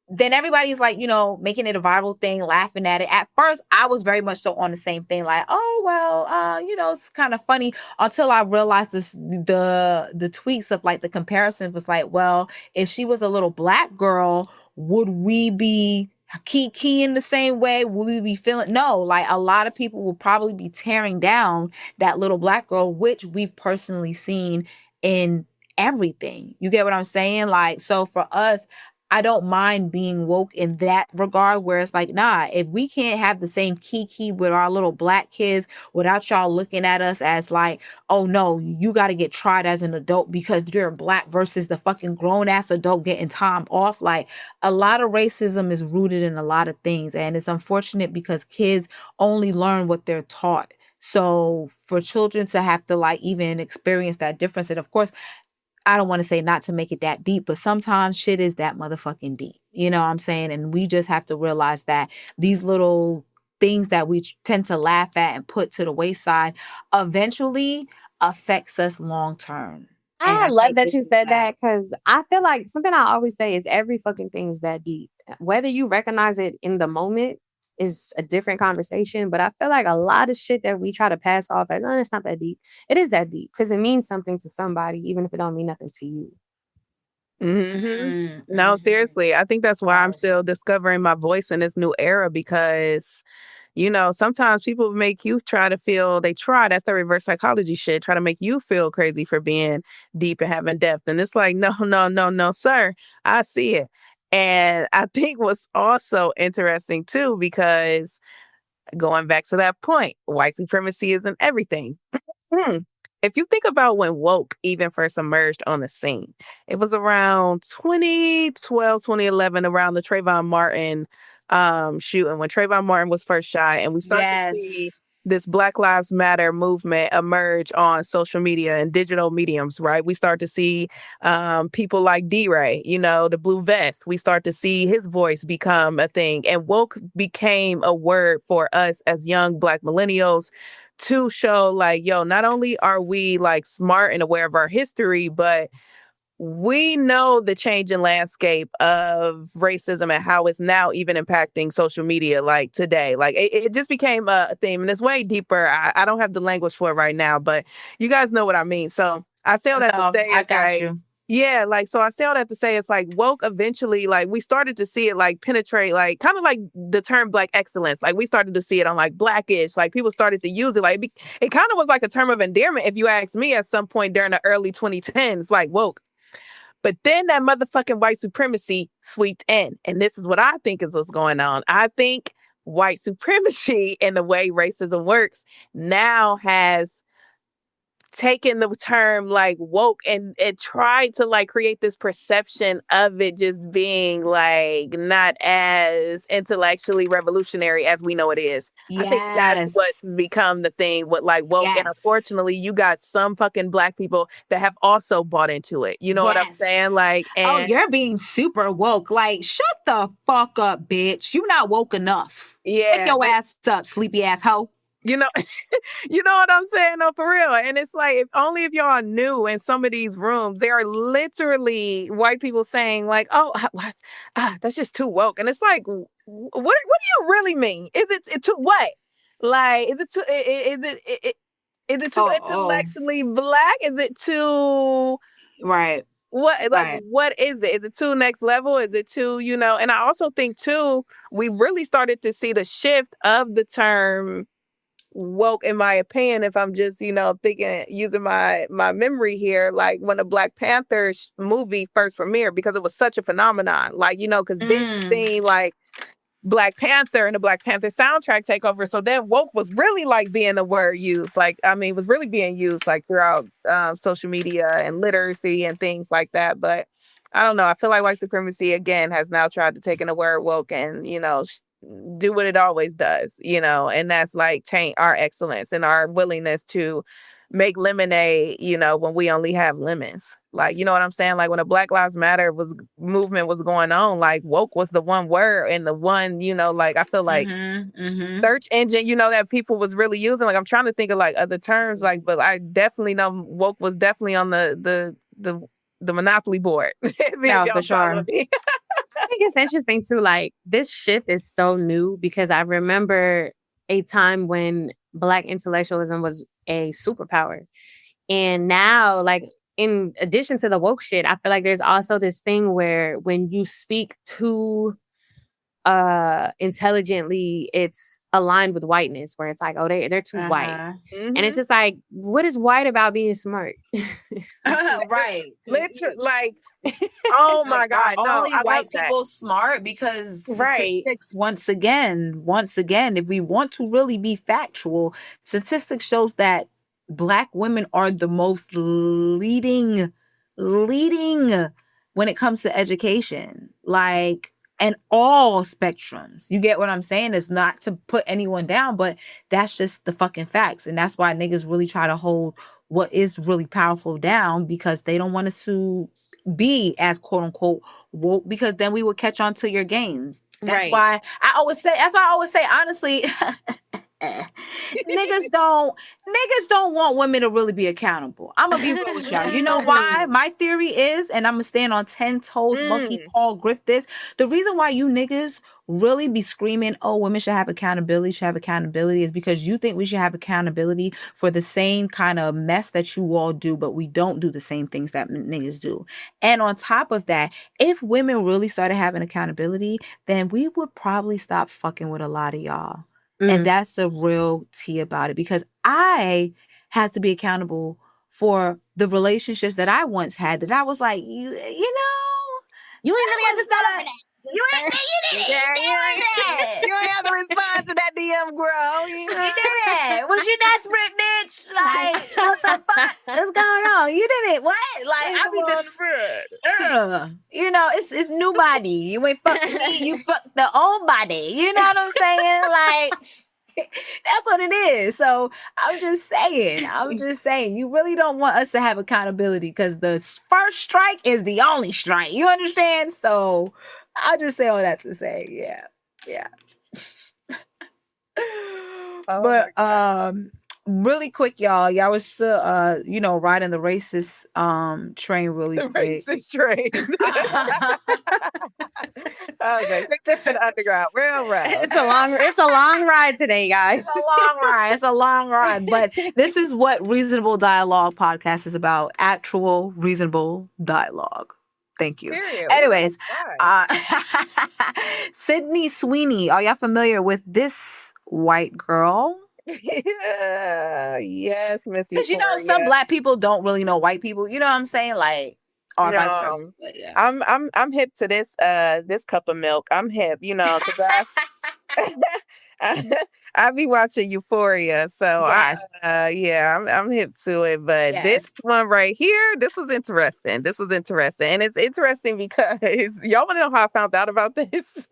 then everybody's like, you know, making it a viral thing, laughing at it. At first, I was very much so on the same thing, like, oh well, you know, it's kind of funny, until I realized the tweets of like the comparison was like, well, if she was a little black girl, would we be keying the same way? Would we be feeling? No, like a lot of people will probably be tearing down that little black girl, which we've personally seen in everything. You get what I'm saying? Like, so for us, I don't mind being woke in that regard, where it's like, nah, if we can't have the same kiki with our little black kids without y'all looking at us as like, oh no, you got to get tried as an adult because you're black, versus the fucking grown ass adult getting time off. Like, a lot of racism is rooted in a lot of things. And it's unfortunate because kids only learn what they're taught. So for children to have to like even experience that difference, and of course, I don't want to say not to make it that deep, but sometimes shit is that motherfucking deep. You know what I'm saying? And we just have to realize that these little things that we tend to laugh at and put to the wayside eventually affects us long term. I love that you said that, because I feel like something I always say is every fucking thing is that deep. Whether you recognize it in the moment is a different conversation, but I feel like a lot of shit that we try to pass off as, no, it's not that deep. It is that deep because it means something to somebody, even if it don't mean nothing to you. No, seriously. I think that's why I'm still discovering my voice in this new era, because, you know, sometimes people make you that's the reverse psychology shit, try to make you feel crazy for being deep and having depth. And it's like, no, sir, I see it. And I think what's also interesting too, because going back to that point, white supremacy isn't everything. If you think about when woke even first emerged on the scene, it was around 2012, 2011, around the Trayvon Martin shooting, when Trayvon Martin was first shot, and we started to see this Black Lives Matter movement emerge on social media and digital mediums, right? We start to see people like D-Ray, you know, the blue vest. We start to see his voice become a thing. And woke became a word for us as young Black millennials to show like, yo, not only are we like smart and aware of our history, but we know the changing landscape of racism and how it's now even impacting social media like today. Like it just became a theme, and it's way deeper. I don't have the language for it right now, but you guys know what I mean. So I say all that to say, I got you. Yeah, like, so I say all that to say it's like woke eventually, like, we started to see it like penetrate, like, kind of like the term Black excellence. Like, we started to see it on like Blackish, like, people started to use it. Like, it kind of was like a term of endearment, if you ask me, at some point during the early 2010s, like woke. But then that motherfucking white supremacy swept in. And this is what I think is what's going on. I think white supremacy and the way racism works now has taken the term like woke and it tried to like create this perception of it just being like not as intellectually revolutionary as we know it is. I think that's what's become the thing with like woke. And unfortunately, you got some fucking Black people that have also bought into it. You know what I'm saying? Like, oh, you're being super woke. Like, shut the fuck up, bitch. You not woke enough. Yeah. Wake your ass up, sleepy ass hoe. You know, you know what I'm saying? No, for real. And it's like, if y'all knew in some of these rooms, they are literally white people saying like, "Oh, that's just too woke." And it's like, what do you really mean? Is it too what? Like, is it too? Is it too intellectually Black? Is it too right? What like what is it? Is it too next level? Is it too, you know? And I also think too, we really started to see the shift of the term woke, in my opinion, if I'm just, you know, thinking, using my memory here, like when the Black Panther movie first premiered, because it was such a phenomenon, like, you know, because then you seen like Black Panther and the Black Panther soundtrack take over. So then woke was really like being the word used, like, I mean, was really being used like throughout social media and literacy and things like that. But I don't know. I feel like white supremacy again has now tried to take in the word woke and, you know, do what it always does, you know, and that's like taint our excellence and our willingness to make lemonade, you know, when we only have lemons. Like, you know what I'm saying? Like when a Black Lives Matter movement was going on, like woke was the one word and the one, you know, like I feel like search engine, you know, that people was really using. Like I'm trying to think of like other terms, like, but I definitely know woke was definitely on the monopoly board. No, for sure. I think it's interesting too, like this shift is so new because I remember a time when Black intellectualism was a superpower. And now, like, in addition to the woke shit, I feel like there's also this thing where when you speak too intelligently, it's aligned with whiteness, where it's like, oh, they're too white. And it's just like, what is white about being smart? Right. Literally, like, oh my God. Are no, only white people smart? Because statistics, once again, if we want to really be factual, statistics shows that Black women are the most leading when it comes to education. Like, and all spectrums. You get what I'm saying? It's not to put anyone down, but that's just the fucking facts. And that's why niggas really try to hold what is really powerful down, because they don't want us to be as quote unquote woke, because then we would catch on to your games. That's why I always say, honestly, niggas don't want women to really be accountable. I'm gonna be real with y'all. You know why? My theory is, and I'm gonna stand on 10 toes, monkey paw, grip this. The reason why you niggas really be screaming, oh, women should have accountability, is because you think we should have accountability for the same kind of mess that you all do, but we don't do the same things that niggas do. And on top of that, if women really started having accountability, then we would probably stop fucking with a lot of y'all. And that's the real tea about it, because I had to be accountable for the relationships that I once had, that I was like, you know, you ain't really have to start over that. You didn't. You ain't have to respond to that DM, girl. You did it. Was you desperate, bitch? Like, what's going on? You did it. What? Like, I be you know, it's new body. You ain't fucking me. You fucked the old body. You know what I'm saying? Like, that's what it is. So I'm just saying, you really don't want us to have accountability, because the first strike is the only strike. You understand? So I'll just say all that to say, yeah. But really quick, y'all. Y'all was still, riding the racist train really The quick. racist train. I was like, take that to the Underground Railroad. It's a long ride today, guys. It's a long ride. It's a long ride. But this is what Reasonable Dialogue podcast is about. Actual reasonable dialogue. Thank you. Period. Anyways, Why? Sydney Sweeney. Are y'all familiar with this white girl? Yeah, yes, Miss Because some Euphoria. black people don't really know white people. You know what I'm saying? Like, or vice versa. No, But yeah. I'm hip to this cup of milk. I'm hip, because I be watching Euphoria, so Yes. I'm hip to it. But Yes. this one right here, this was interesting. And it's interesting because y'all want to know how I found out about this?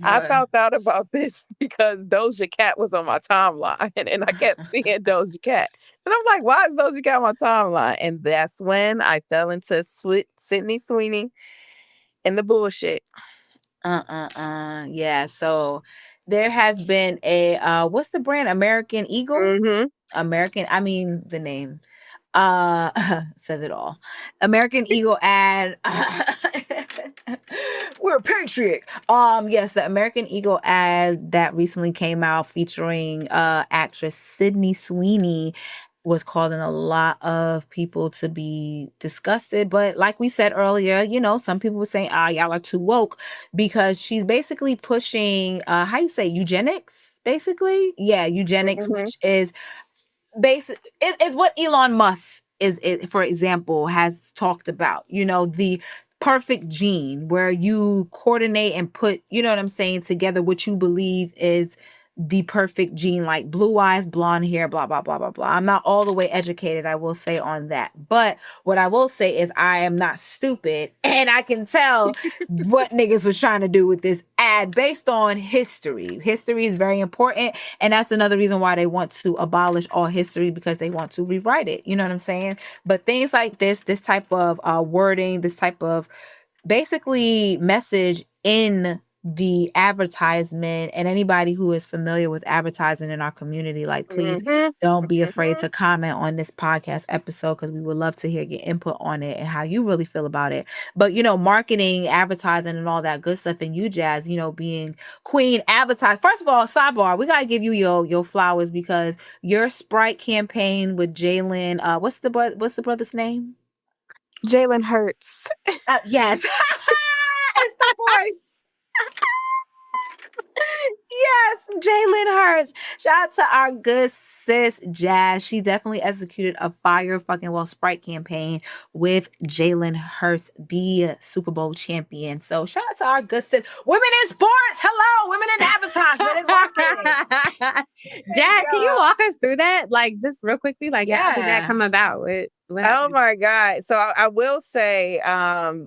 I What? found out about this because Doja Cat was on my timeline, and I kept seeing Doja Cat, and I'm like, why is Doja Cat on my timeline? And that's when I fell into Sydney Sweeney and the bullshit. Yeah. So there has been a what's the brand? American Eagle? Mm-hmm. The name. Says it all. American Eagle ad. We're a patriot. Yes, the American Eagle ad that recently came out featuring actress Sydney Sweeney was causing a lot of people to be disgusted. But like we said earlier, some people were saying, y'all are too woke, because she's basically pushing how you say eugenics, basically. Yeah, eugenics, which is is what Elon Musk is, for example, has talked about. The perfect gene where you coordinate and put, you know what I'm saying, together what you believe is the perfect gene, like blue eyes, blonde hair, blah, blah, blah, blah, blah. I'm not all the way educated, I will say, on that. But what I will say is I am not stupid, and I can tell what niggas was trying to do with this ad based on history. History is very important, and that's another reason why they want to abolish all history, because they want to rewrite it. You know what I'm saying? But things like this type of wording, this type of basically message in the advertisement, and anybody who is familiar with advertising in our community, like, please don't be afraid to comment on this podcast episode, because we would love to hear your input on it and how you really feel about it. But marketing, advertising, and all that good stuff, and you, Jazz, being queen advertise. First of all, sidebar, we gotta give you your flowers, because your Sprite campaign with Jalen, what's the brother's name? Jalen Hurts. Yes. It's the voice. Yes, Jalen Hurts. Shout out to our good sis Jazz. She definitely executed a fire fucking well Sprite campaign with Jalen Hurts, the Super Bowl champion. So shout out to our good sis. Women in sports. Hello, women in advertisement and marketing. Jazz, can you walk us through that? Like, just real quickly, like, how did that come about? What Oh happened? my God. So I will say,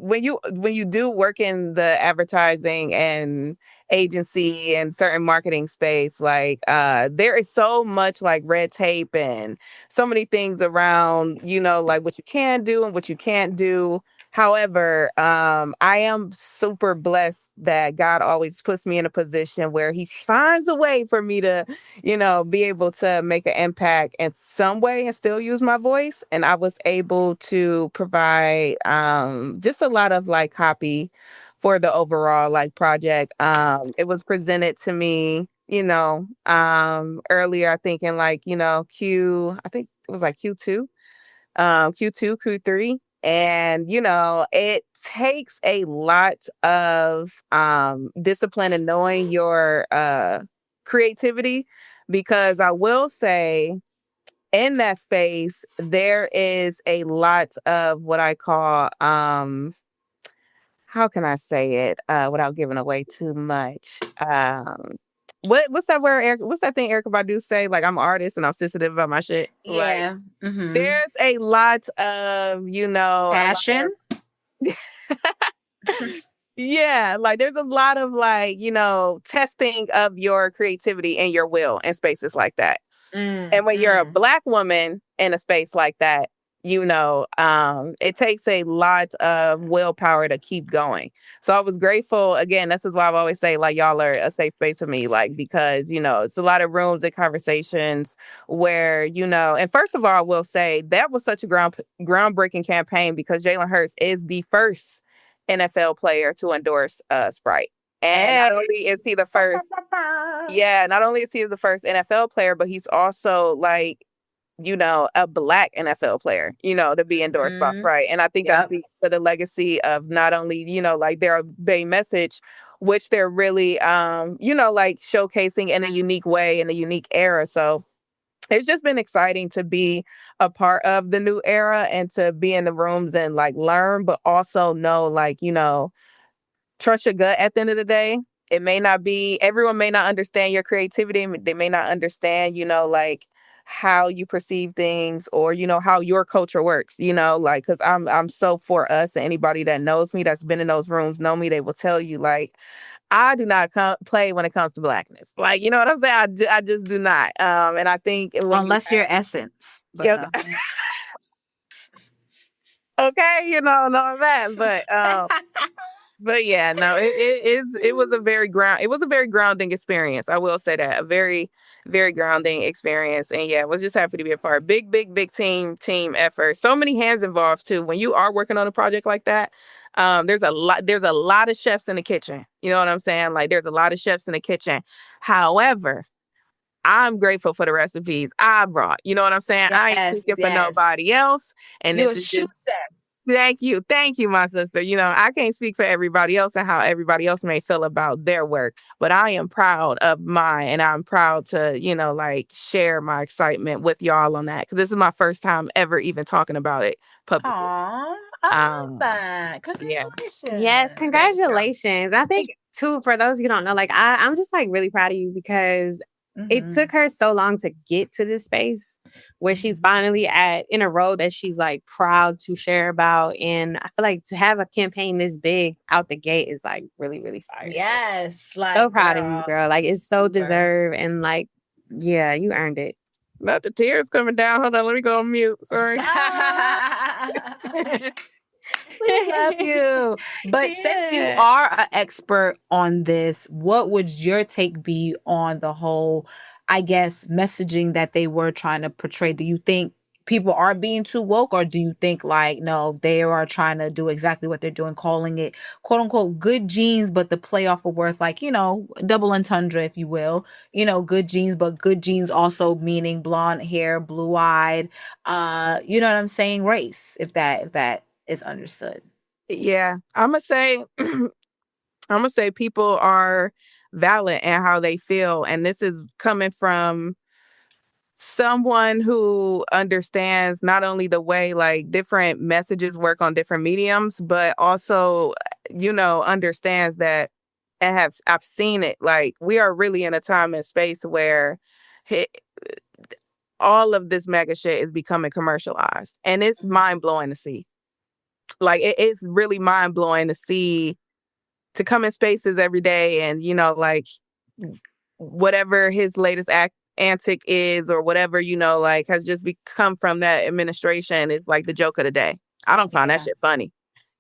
when you do work in the advertising and agency and certain marketing space, like there is so much like red tape and so many things around, like what you can do and what you can't do. However, I am super blessed that God always puts me in a position where he finds a way for me to, be able to make an impact in some way and still use my voice. And I was able to provide just a lot of like copy for the overall like project. It was presented to me, earlier, I think in like, I think it was like Q2, Q3. And, it takes a lot of discipline and knowing your creativity, because I will say in that space, there is a lot of what I call, how can I say it without giving away too much? What's that word, Eric? What's that thing Erykah Badu say? Like, I'm an artist and I'm sensitive about my shit. Yeah. Like, there's a lot of, passion. Yeah, like there's a lot of like, testing of your creativity and your will in spaces like that. And when you're a Black woman in a space like that, it takes a lot of willpower to keep going. So I was grateful. Again, this is why I've always say, like, y'all are a safe space for me, like, because, it's a lot of rooms and conversations where, and first of all, I will say that was such a groundbreaking campaign because Jalen Hurts is the first NFL player to endorse Sprite. And not only is he the first, not only is he the first NFL player, but he's also like, a Black NFL player, to be endorsed by Sprite. And I think that speaks to the legacy of not only, like their Bay message, which they're really, like showcasing in a unique way, in a unique era. So it's just been exciting to be a part of the new era and to be in the rooms and like learn, but also know, like, trust your gut at the end of the day. It may not be, everyone may not understand your creativity. They may not understand, like how you perceive things or, how your culture works, like, cause I'm so for us, and anybody that knows me, that's been in those rooms, know me, they will tell you, like, I do not play when it comes to Blackness. Like, you know what I'm saying? I just do not. And I think unless you're Essence. Yeah. Okay, none of that, but yeah, no, it was a very grounding experience. I will say that, a very, very grounding experience. And yeah, was just happy to be a part. Big team effort. So many hands involved too. When you are working on a project like that, there's a lot of chefs in the kitchen. You know what I'm saying? Like, there's a lot of chefs in the kitchen. However, I'm grateful for the recipes I brought. You know what I'm saying? I ain't cooking for nobody else. And You're this is a chef. Thank you, my sister. I can't speak for everybody else and how everybody else may feel about their work, but I am proud of mine, and I'm proud to, like, share my excitement with y'all on that, because this is my first time ever even talking about it publicly. Aww, I love that. Congratulations. Yes, congratulations. I think too, for those who don't know, like, I'm just like really proud of you because it took her so long to get to this space where she's finally in a role that she's like proud to share about. And I feel like to have a campaign this big out the gate is like really, really fire. Yes. Like, so proud of you, girl. Like, it's so deserved. And like, yeah, you earned it. Not the tears coming down. Hold on, let me go on mute. Sorry. We love you. But since you are an expert on this, what would your take be on the whole, I guess, messaging that they were trying to portray? Do you think people are being too woke, or do you think, like, no, they are trying to do exactly what they're doing, calling it quote unquote good genes, but the play off of words, like, double entendre, if you will, good genes, but good genes also meaning blonde hair, blue eyed, you know what I'm saying? Race, if that is understood. Yeah, I'm gonna say people are valid in how they feel, and this is coming from someone who understands not only the way, like, different messages work on different mediums, but also, understands that, and I've seen it. Like, we are really in a time and space where all of this mega shit is becoming commercialized, and it's mind blowing to see. Like, it's really mind blowing to see, to come in spaces every day and, like, whatever his latest antic is, or whatever, like, has just become from that administration, is like the joke of the day. I don't find that shit funny,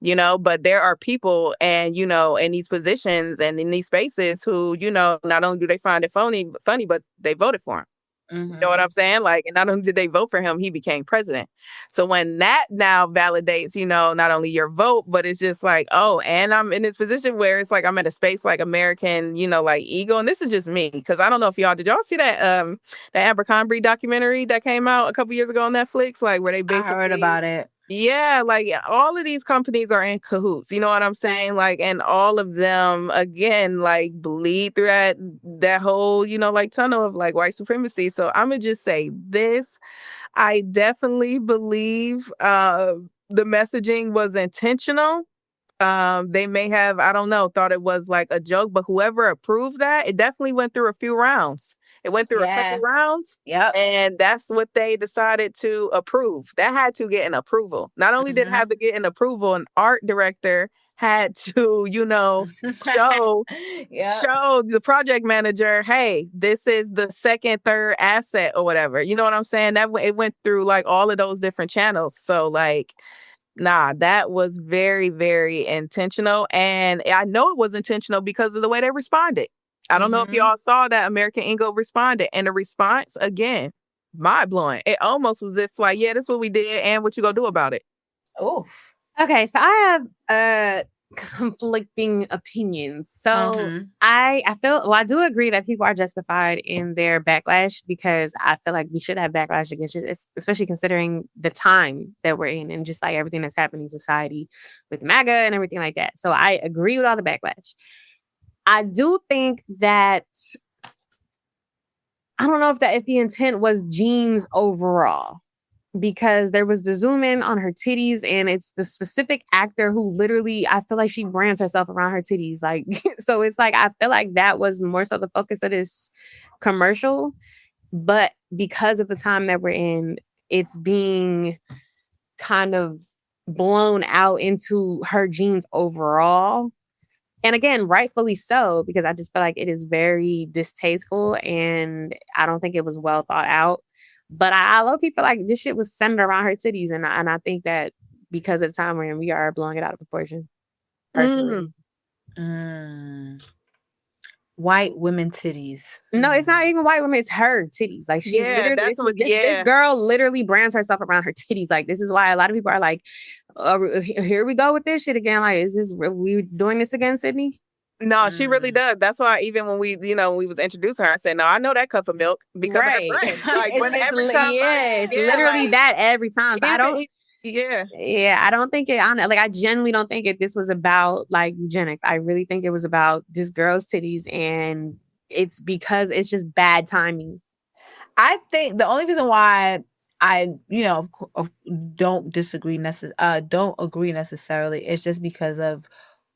but there are people and, in these positions and in these spaces who, not only do they find it funny, but they voted for him. You know what I'm saying? Like, and not only did they vote for him, he became president. So when that now validates, not only your vote, but it's just like, oh, and I'm in this position where it's like I'm at a space like American, like, ego. And this is just me, because I don't know if did y'all see that Abercrombie documentary that came out a couple years ago on Netflix, like, where they basically, I heard about it. Yeah, like, all of these companies are in cahoots, you know what I'm saying? Like, and all of them, again, like, bleed through that whole, like, tunnel of, like, white supremacy. So I'm gonna just say this. I definitely believe the messaging was intentional. They may have, I don't know, thought it was like a joke, but whoever approved that, it definitely went through a few rounds. It went through a couple rounds. Yep. And that's what they decided to approve. That had to get an approval. Not only did it have to get an approval, an art director had to, show Yep. show the project manager, hey, this is the second, third asset or whatever. You know what I'm saying? It went through like all of those different channels. So like, nah, that was very, very intentional. And I know it was intentional because of the way they responded. I don't know if y'all saw that American Eagle responded. And the response, again, mind blowing. It almost was if like, yeah, this is what we did and what you gonna do about it. Oh. Okay, so I have conflicting opinions. So I I do agree that people are justified in their backlash because I feel like we should have backlash against it, especially considering the time that we're in and just like everything that's happening in society with MAGA and everything like that. So I agree with all the backlash. I do think that I don't know if the intent was jeans overall, because there was the zoom in on her titties and it's the specific actor who literally, I feel like she brands herself around her titties. Like, so it's like, I feel like that was more so the focus of this commercial, but because of the time that we're in, it's being kind of blown out into her jeans overall. And again, rightfully so, because I just feel like it is very distasteful and I don't think it was well thought out. But I low-key feel like this shit was centered around her titties. And I think that because of the time we're in, we are blowing it out of proportion. Personally. White women titties. No, it's not even white women. It's her titties. Like she literally, this girl literally brands herself around her titties. Like this is why a lot of people are like, here we go with this shit again. Like, we doing this again, Sydney? No, she really does. That's why even when we was introduced her, I said, no, I know that cup of milk because of her brand. Like, it's literally that every time. But I don't. Yeah, I don't think it. I genuinely don't think this was about like eugenics. I really think it was about this girl's titties, and it's because it's just bad timing. I think the only reason why I, don't agree necessarily is just because of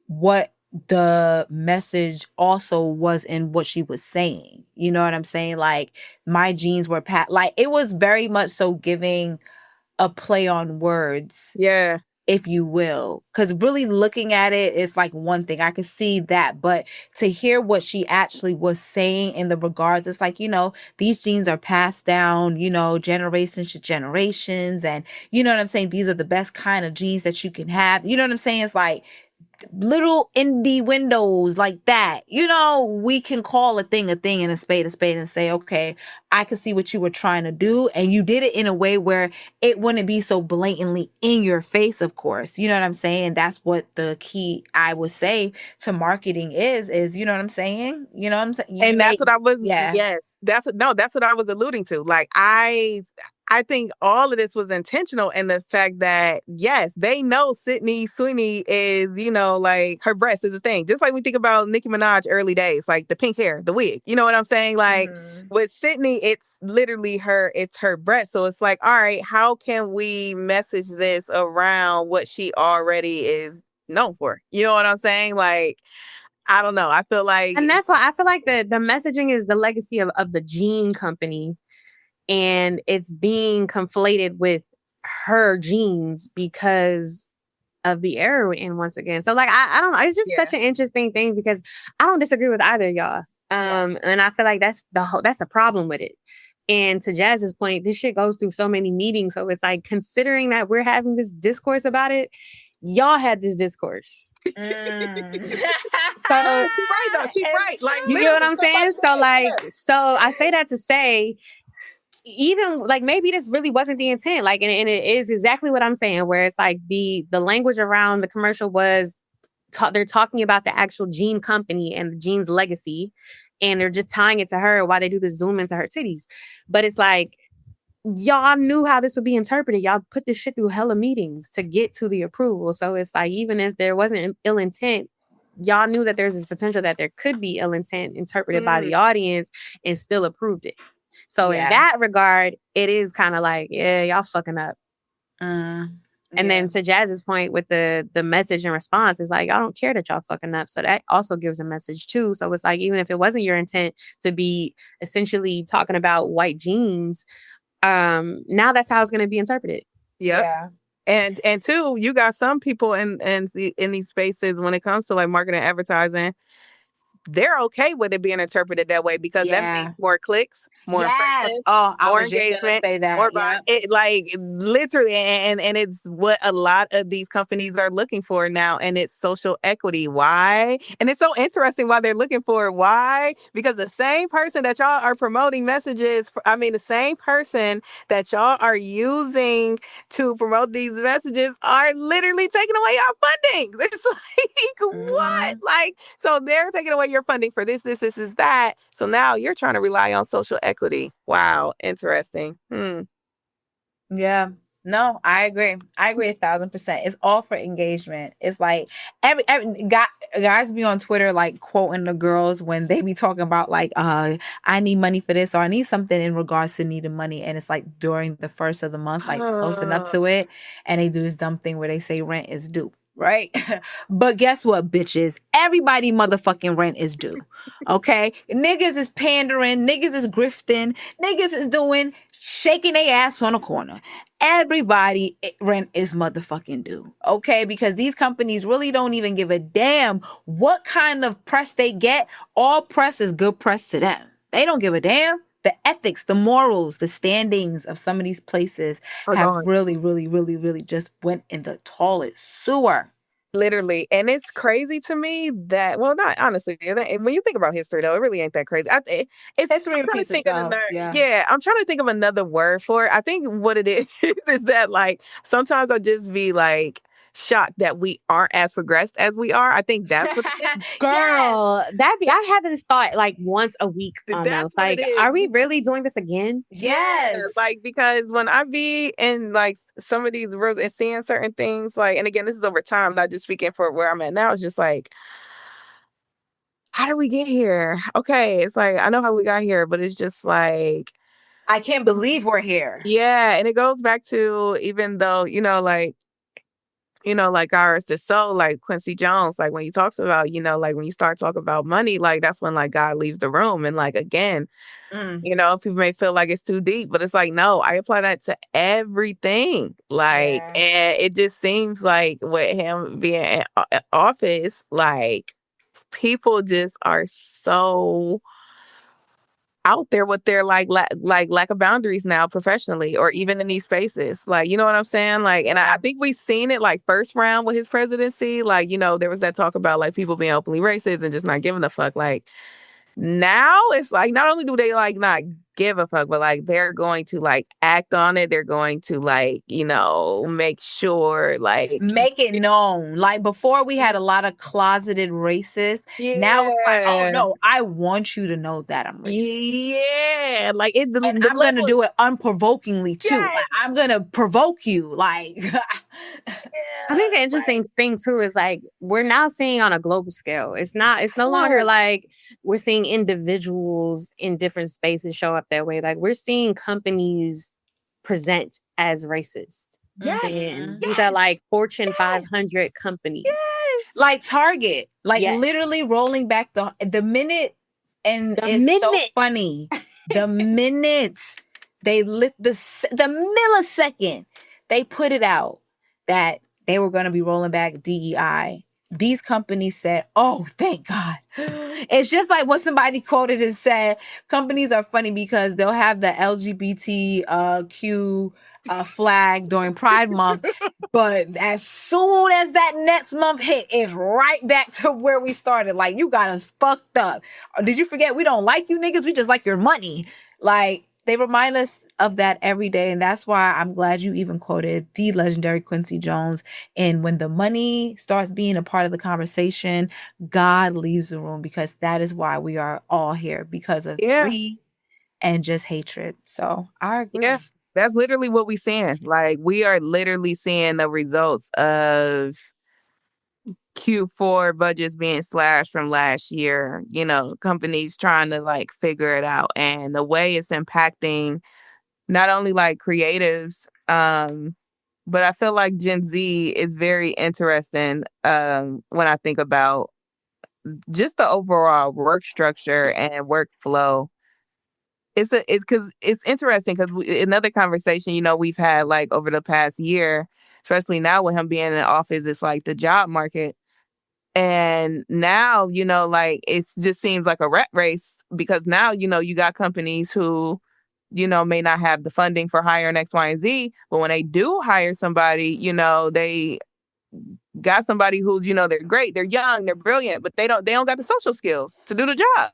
what the message also was in what she was saying. You know what I'm saying? Like, my jeans were like, it was very much so giving a play on words. Yeah. If you will. Because really looking at it, it's like one thing. I could see that. But to hear what she actually was saying in the regards, it's like, these genes are passed down, generations to generations. And you know what I'm saying? These are the best kind of genes that you can have. You know what I'm saying? It's like little indie windows like that. We can call a thing and a spade and say, okay, I can see what you were trying to do. And you did it in a way where it wouldn't be so blatantly in your face, of course. You know what I'm saying? And that's what the key, I would say, to marketing is, you know what I'm saying? You know what I'm saying? And that's what I was, yes. That's what I was alluding to. Like, I think all of this was intentional in the fact that, yes, they know Sydney Sweeney is, like her breast is a thing. Just like we think about Nicki Minaj early days, like the pink hair, the wig. You know what I'm saying? Like with Sydney, it's literally it's her breast. So it's like, all right, how can we message this around what she already is known for? You know what I'm saying? Like, I don't know. I feel like, and that's why I feel like the messaging is the legacy of the jean company. And it's being conflated with her jeans because of the era we're in once again. So like, I don't know. It's just such an interesting thing because I don't disagree with either of y'all. And I feel like that's the problem with it. And to Jazz's point, this shit goes through so many meetings. So it's like, considering that we're having this discourse about it, y'all had this discourse. So she's right though. She's right. Like, you get what I'm saying? So like, so I say that to say, even like maybe this really wasn't the intent, like, and it is exactly what I'm saying, where it's like the language around the commercial was they're talking about the actual jean company and the jeans legacy, and they're just tying it to her while they do the zoom into her titties. But it's like, y'all knew how this would be interpreted. Y'all put this shit through hella meetings to get to the approval. So it's like, even if there wasn't ill intent, y'all knew that there's this potential that there could be ill intent interpreted by the audience and still approved it. So in that regard, it is kind of like, yeah, y'all fucking up. And then to Jazz's point with the message and response, is like, I don't care that y'all fucking up. So that also gives a message too. So it's like, even if it wasn't your intent to be essentially talking about white jeans, now that's how it's going to be interpreted. Yeah. And two, you got some people in these spaces when it comes to like marketing and advertising, they're okay with it being interpreted that way because that means more clicks, more impressions, Oh, I more was just gonna engagement, say that. more buy. It like literally, and it's what a lot of these companies are looking for now, and it's social equity. Why? And it's so interesting why they're looking for it. Why? Because the same person that y'all are promoting messages, the same person that y'all are using to promote these messages are literally taking away our funding. It's like what? Like, so they're taking away your funding for this, is that. So now you're trying to rely on social equity. Wow, interesting. Yeah. No, I agree. I agree 1,000%. It's all for engagement. It's like every guys be on Twitter like quoting the girls when they be talking about like I need money for this or I need something in regards to needing money, and it's like during the first of the month, like close enough to it, and they do this dumb thing where they say rent is due. Right? But guess what, bitches? Everybody motherfucking rent is due. Okay? Niggas is pandering, niggas is grifting, niggas is doing shaking their ass on a corner. Everybody rent is motherfucking due. Okay? Because these companies really don't even give a damn what kind of press they get. All press is good press to them. They don't give a damn. The ethics, the morals, the standings of some of these places have really, really, really, really just went in the toilet sewer. Literally. And it's crazy to me that, well, not honestly, when you think about history, though, it really ain't that crazy. History repeats itself. Yeah, I'm trying to think of another word for it. I think what it is that, like, sometimes I'll just be like, shocked that we aren't as progressed as we are. I think that's what it is. Girl, I have this thought like once a week almost. Like, are we really doing this again? Yes. Like, because when I be in like some of these rooms and seeing certain things, like, and again, this is over time, not just speaking for where I'm at now, it's just like, how did we get here? Okay, it's like, I know how we got here, but it's just like, I can't believe we're here. Yeah, and it goes back to, even though, like ours is so like Quincy Jones, like when he talks about, like when you start talking about money, like that's when like God leaves the room. And like, again, people may feel like it's too deep, but it's like, no, I apply that to everything. Like, and it just seems like with him being in office, like people just are so out there with their like lack of boundaries now professionally or even in these spaces. Like, you know what I'm saying? Like, and I think we've seen it like first round with his presidency. Like, there was that talk about like people being openly racist and just not giving a fuck. Like, now it's like, not only do they like not give a fuck, but like they're going to like act on it. They're going to like, make sure like make it known. Like before we had a lot of closeted racists. Now it's like, oh no, I want you to know that I'm racist. Yeah. Like I'm gonna do it unprovokingly too. Yes. Like, I'm gonna provoke you. Like I think the interesting thing too is like we're now seeing on a global scale. It's no longer like we're seeing individuals in different spaces show up that way. Like we're seeing companies present as racist. Yes. And these are like Fortune 500 companies. Yes. Like Target. Like literally rolling back the minute, and it's so funny. The minute they lit the millisecond they put it out that they were going to be rolling back DEI, these companies said, oh, thank God. It's just like what somebody quoted and said, companies are funny because they'll have the LGBTQ flag during Pride Month, but as soon as that next month hit, it's right back to where we started. Like, you got us fucked up. Did you forget we don't like you niggas? We just like your money. Like, they remind us of that every day. And that's why I'm glad you even quoted the legendary Quincy Jones. And when the money starts being a part of the conversation, God leaves the room, because that is why we are all here, because of greed and just hatred. So I agree. Yeah, that's literally what we're seeing. Like, we are literally seeing the results of Q4 budgets being slashed from last year, companies trying to like figure it out, and the way it's impacting not only like creatives, but I feel like Gen Z is very interesting when I think about just the overall work structure and workflow. It's because it's interesting because another conversation, we've had like over the past year, especially now with him being in office, it's like the job market. And now, like it just seems like a rat race because now, you got companies who, may not have the funding for hiring X, Y, and Z. But when they do hire somebody, they got somebody who's, they're great, they're young, they're brilliant, but they don't got the social skills to do the job.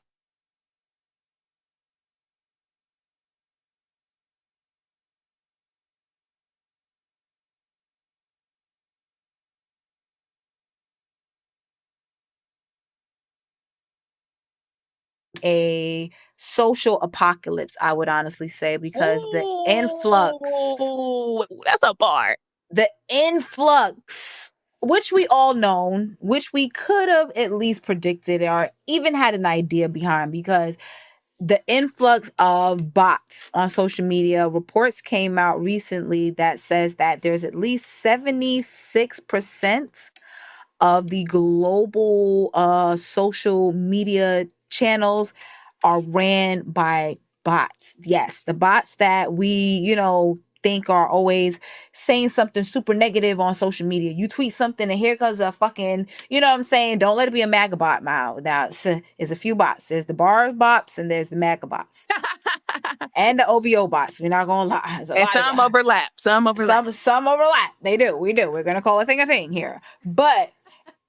A social apocalypse, I would honestly say, because the influx, that's a bar. The influx, which we all known, which we could have at least predicted or even had an idea behind, because the influx of bots on social media, reports came out recently that says that there's at least 76% of the global social media channels are ran by bots. Yes, the bots that we, think are always saying something super negative on social media. You tweet something and here comes a fucking, you know what I'm saying? Don't let it be a MAGA bot now. Now, it's a few bots. There's the bar bots and there's the MAGA bots. And the OVO bots. We're not going to lie. And some overlap. Some overlap. Some overlap. They do. We do. We're going to call a thing here. But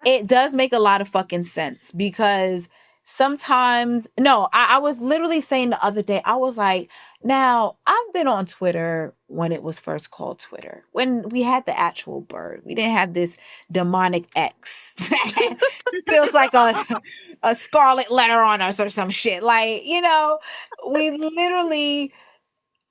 it does make a lot of fucking sense because sometimes, I was literally saying the other day, I was like, now I've been on Twitter when it was first called Twitter, when we had the actual bird. We didn't have this demonic X. Feels like a scarlet letter on us or some shit. Like, we literally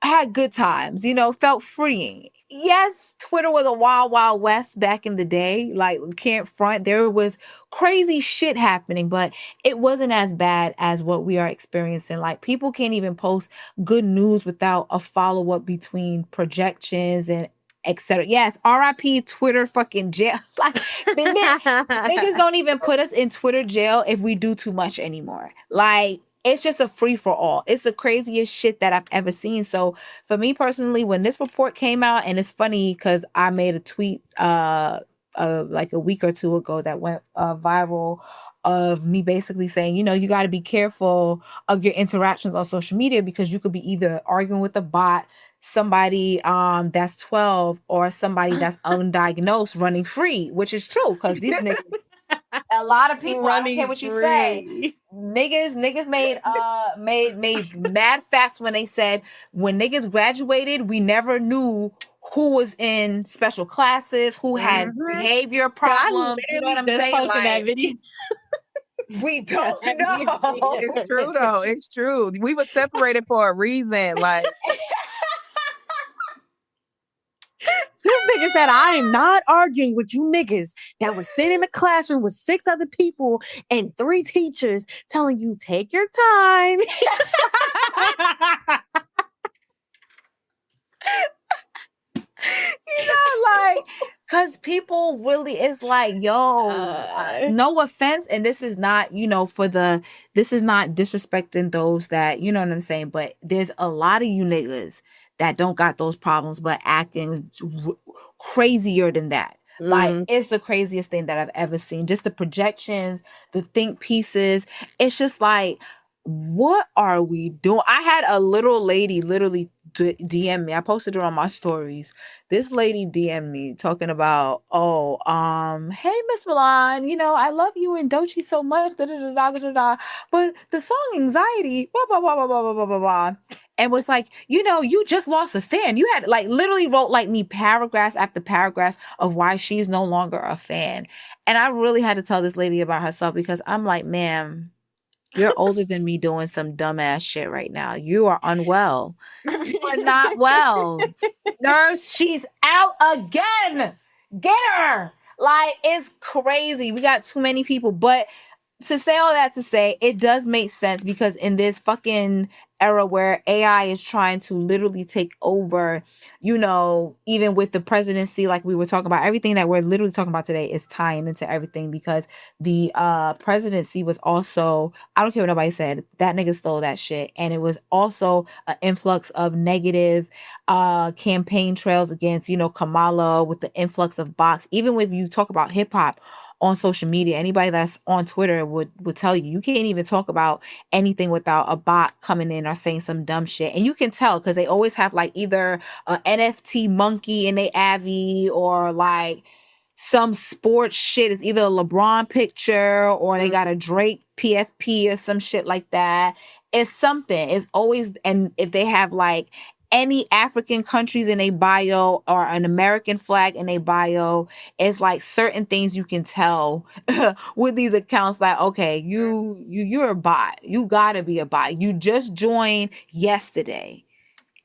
had good times, felt freeing. Yes, Twitter was a wild, wild west back in the day. Like, we can't front. There was crazy shit happening, but it wasn't as bad as what we are experiencing. Like, people can't even post good news without a follow-up between projections and etc. Yes, RIP Twitter fucking jail. Like, niggas don't even put us in Twitter jail if we do too much anymore. Like, it's just a free for all. It's the craziest shit that I've ever seen. So for me personally, when this report came out, and it's funny because I made a tweet like a week or two ago that went viral of me basically saying, you got to be careful of your interactions on social media because you could be either arguing with a bot, somebody that's 12, or somebody that's undiagnosed running free, which is true because these niggas. A lot of people, I don't care what you say. Niggas made mad facts when they said when niggas graduated, we never knew who was in special classes, who had behavior problems. You know what I'm saying? Posted that video. We don't know. It's true though. It's true. We were separated for a reason. Like. This nigga said, I am not arguing with you niggas that was sitting in the classroom with 6 other people and 3 teachers telling you, take your time. Like, because people really, it's like, no offense. And this is not, this is not disrespecting those that, you know what I'm saying? But there's a lot of you niggas that don't got those problems, but acting crazier than that. Like, it's the craziest thing that I've ever seen. Just the projections, the think pieces. It's just like, what are we doing? I had a little lady literally DM me. I posted it on my stories. This lady DM me talking about, hey, Miss Milan, I love you and Doechii so much, da, da, da, da, da, da, but the song Anxiety, blah, blah, blah, blah, blah, blah, blah, blah, and was like, you just lost a fan. You had, like, literally wrote, like, me paragraphs after paragraphs of why she's no longer a fan. And I really had to tell this lady about herself because I'm like, ma'am, you're older than me doing some dumbass shit right now. You are unwell. You are not well. Nurse, she's out again. Get her. Like, it's crazy. We got too many people. But to say all that to say, it does make sense because in this fucking era where AI is trying to literally take over, even with the presidency, like we were talking about, everything that we're literally talking about today is tying into everything because the presidency was also, I don't care what nobody said, that nigga stole that shit. And it was also an influx of negative campaign trails against, Kamala with the influx of bots. Even when you talk about hip hop, on social media, anybody that's on Twitter would tell you can't even talk about anything without a bot coming in or saying some dumb shit. And you can tell because they always have like either a NFT monkey in they Avi or like some sports shit. It's either a LeBron picture or they got a Drake PFP or some shit like that. It's something. It's always, and if they have like any African countries in a bio or an American flag in a bio, it's like certain things you can tell with these accounts. Like, okay, you're a bot. You gotta be a bot. You just joined yesterday,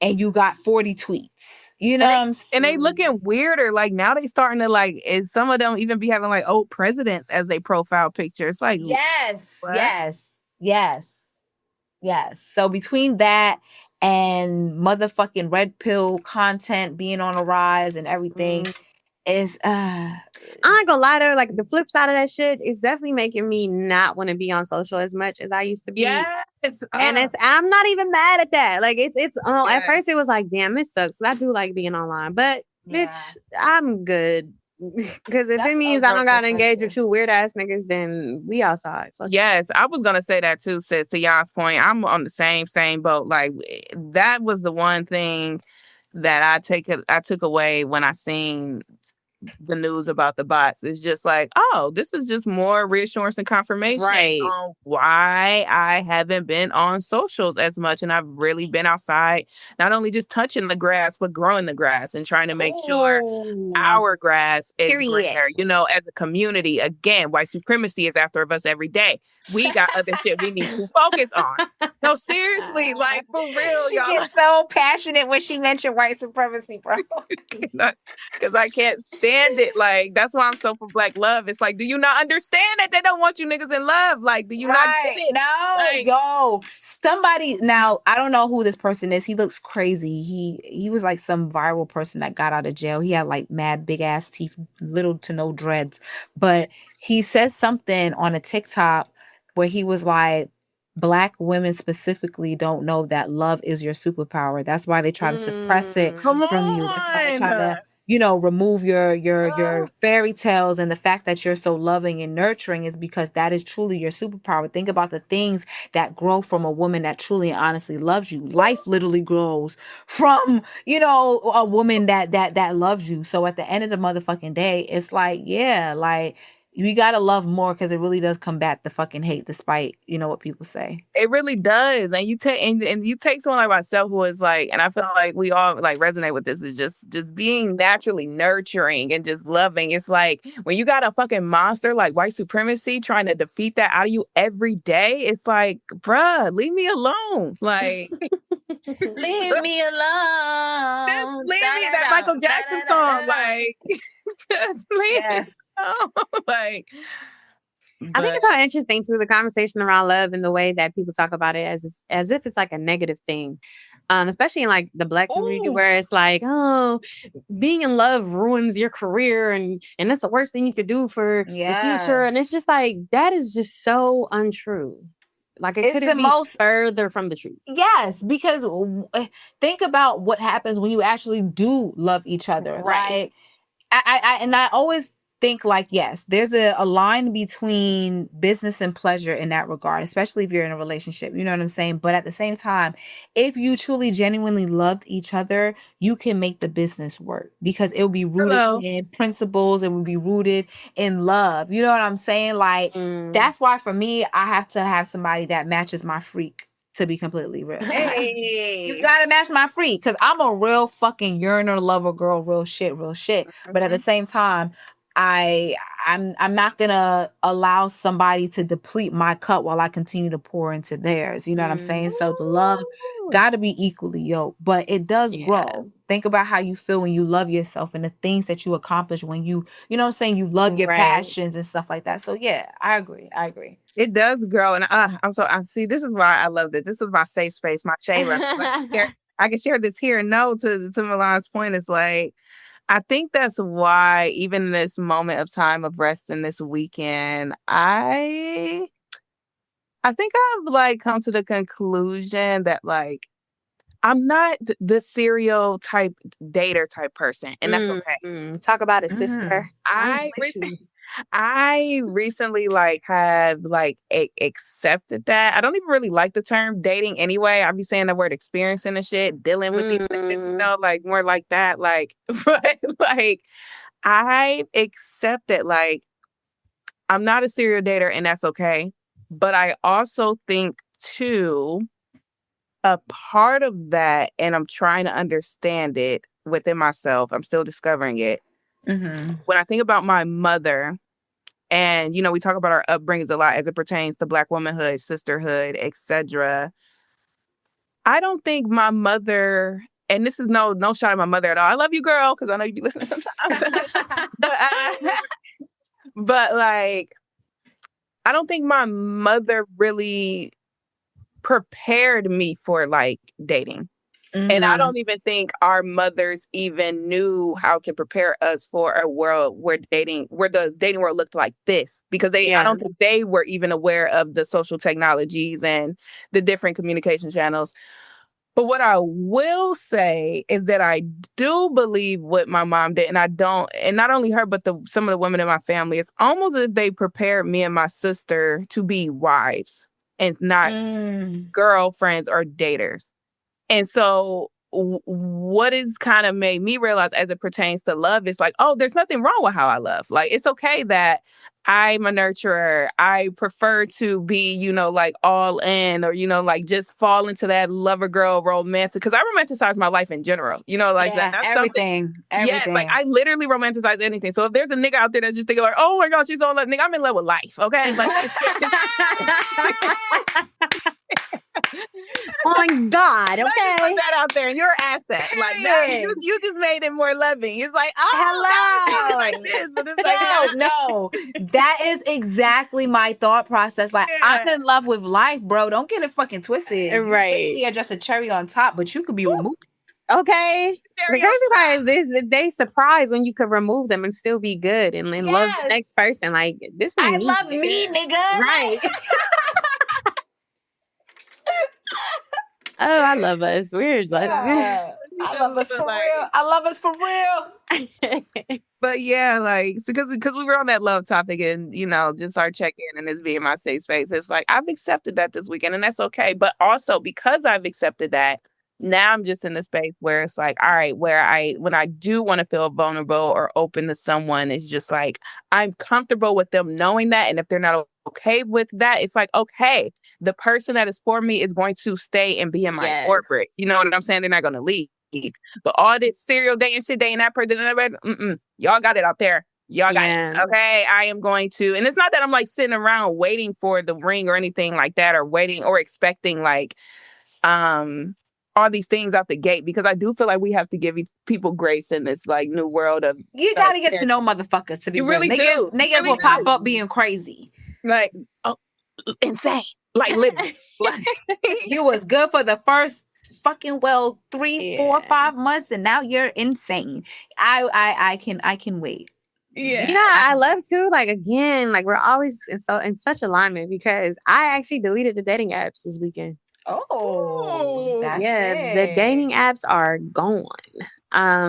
and you got 40 tweets. You know what I'm saying? And they looking weirder. Like now they starting to like, and some of them even be having like old presidents as they profile picture. It's like yes, what? yes. So between that and motherfucking red pill content being on a rise and everything is I ain't gonna lie though, like the flip side of that shit is definitely making me not want to be on social as much as I used to be. Yes. And I'm not even mad at that. Like it's at first it was like, damn, this sucks. I do like being online, but bitch, I'm good. Because if it means I don't gotta engage with you weird ass niggas, then we outside. Yes, I was gonna say that too, sis. To y'all's point, I'm on the same boat. Like that was the one thing that I took away when I seen the news about the bots. Is just like, oh, this is just more reassurance and confirmation on why I haven't been on socials as much, and I've really been outside, not only just touching the grass, but growing the grass and trying to make sure our grass is greener. As a community. Again, white supremacy is after us every day. We got other shit we need to focus on. No, seriously, like for real, she y'all. gets so passionate when she mentioned white supremacy, bro. Because I can't stand it. Like, that's why I'm so for Black love. It's like, do you not understand that they don't want you niggas in love? Like, do you not get it? No, like, yo, somebody, now I don't know who this person is. He looks crazy. He was like some viral person that got out of jail. He had like mad big ass teeth, little to no dreads, but he says something on a TikTok where he was like, Black women specifically don't know that love is your superpower. That's why they try to suppress it from you. They try to, remove your fairy tales, and the fact that you're so loving and nurturing is because that is truly your superpower. Think about the things that grow from a woman that truly and honestly loves you. Life literally grows from, a woman that loves you. So at the end of the motherfucking day, it's like, yeah, like, we gotta love more because it really does combat the fucking hate, despite what people say. It really does, and you take and you take someone like myself who is like, and I feel like we all like resonate with this. Is just being naturally nurturing and just loving. It's like when you got a fucking monster like white supremacy trying to defeat that out of you every day. It's like, bruh, leave me alone. Like, leave me alone. Just leave me. That Michael Jackson song, like, just leave. Yes. Like, I think it's so interesting too, the conversation around love and the way that people talk about it as if it's like a negative thing. Especially in like the Black community where it's like, oh, being in love ruins your career and that's the worst thing you could do for the future. And it's just like, that is just so untrue. Like it couldn't be further from the truth. Yes, because think about what happens when you actually do love each other. Right. Like, I always think like, yes, there's a line between business and pleasure in that regard, especially if you're in a relationship, you know what I'm saying? But at the same time, if you truly genuinely loved each other, you can make the business work because it will be rooted in principles. It will be rooted in love. You know what I'm saying? Like, that's why for me, I have to have somebody that matches my freak. To be completely real. Hey. You gotta match my freak because I'm a real fucking yearner, lover girl, real shit. But at the same time, I'm not gonna allow somebody to deplete my cup while I continue to pour into theirs. You know what I'm saying? So the love got to be equally yoked, but it does grow. Think about how you feel when you love yourself and the things that you accomplish when you know what I'm saying, you love your passions and stuff like that. So yeah, I agree. It does grow, and I see. This is why I love this. This is my safe space, my shade room. I can share this here and no to Milan's point. It's like, I think that's why even in this moment of time of rest in this weekend, I think I've like come to the conclusion that like I'm not the serial type dater type person, and that's okay. Talk about it, sister. I recently like have like accepted that. I don't even really like the term dating anyway. I be saying the word experiencing and shit, dealing with these things, you know, like more like that. Like, but like I accepted like I'm not a serial dater and that's okay. But I also think too, a part of that, and I'm trying to understand it within myself. I'm still discovering it. When I think about my mother, and you know, we talk about our upbringings a lot as it pertains to Black womanhood, sisterhood, etc. I don't think my mother, and this is no shot at my mother at all. I love you, girl, because I know you be listening sometimes. but like, I don't think my mother really prepared me for like dating. And I don't even think our mothers even knew how to prepare us for a world where the dating world looked like this, because I don't think they were even aware of the social technologies and the different communication channels. But what I will say is that I do believe what my mom did, and not only her, but some of the women in my family. It's almost as if they prepared me and my sister to be wives and not girlfriends or daters. And so what is kind of made me realize as it pertains to love is like, oh, there's nothing wrong with how I love. Like, it's okay that I'm a nurturer. I prefer to be, you know, like all in, or, you know, like just fall into that lover girl romantic. Because I romanticize my life in general, you know, like that's everything. Yeah, like I literally romanticize anything. So if there's a nigga out there that's just thinking like, oh my gosh, she's all in love, nigga, I'm in love with life. Okay. Like, on God, okay. Put that out there, and you're an asset. Like that, you just made it more loving. It's like, oh, hello, like this, but it's like, no, that is exactly my thought process. Like, I'm in love with life, bro. Don't get it fucking twisted. Right? Yeah, just a cherry on top, but you could be removed. Okay. The crazy part is this: they surprised when you could remove them and still be good and love the next person. Like, this is I love me, nigga. Right. Oh, I love us. Weird. I love us for real. I love us for real. But yeah, like, because we were on that love topic, and you know, just our check-in and this being my safe space, it's like I've accepted that this weekend, and that's okay. But also because I've accepted that, now I'm just in the space where it's like, all right, when I do want to feel vulnerable or open to someone, it's just like I'm comfortable with them knowing that, and if they're not okay with that, it's like, okay, the person that is for me is going to stay and be in my orbit. You know what I'm saying? They're not going to leave. But all this serial dating shit, dating that person, y'all got it out there. Y'all got it. Okay, I am going to, and it's not that I'm like sitting around waiting for the ring or anything like that, or waiting or expecting like all these things out the gate, because I do feel like we have to give people grace in this like new world of. You gotta get to know motherfuckers to be you really real. do. Niggas will pop up being crazy, like insane, like literally. Like, you was good for the first fucking 3, 4, 5 months, and now you're insane. I can wait. Yeah, I love too. Like, again, like we're always in such alignment, because I actually deleted the dating apps this weekend. Oh, that's the dating apps are gone.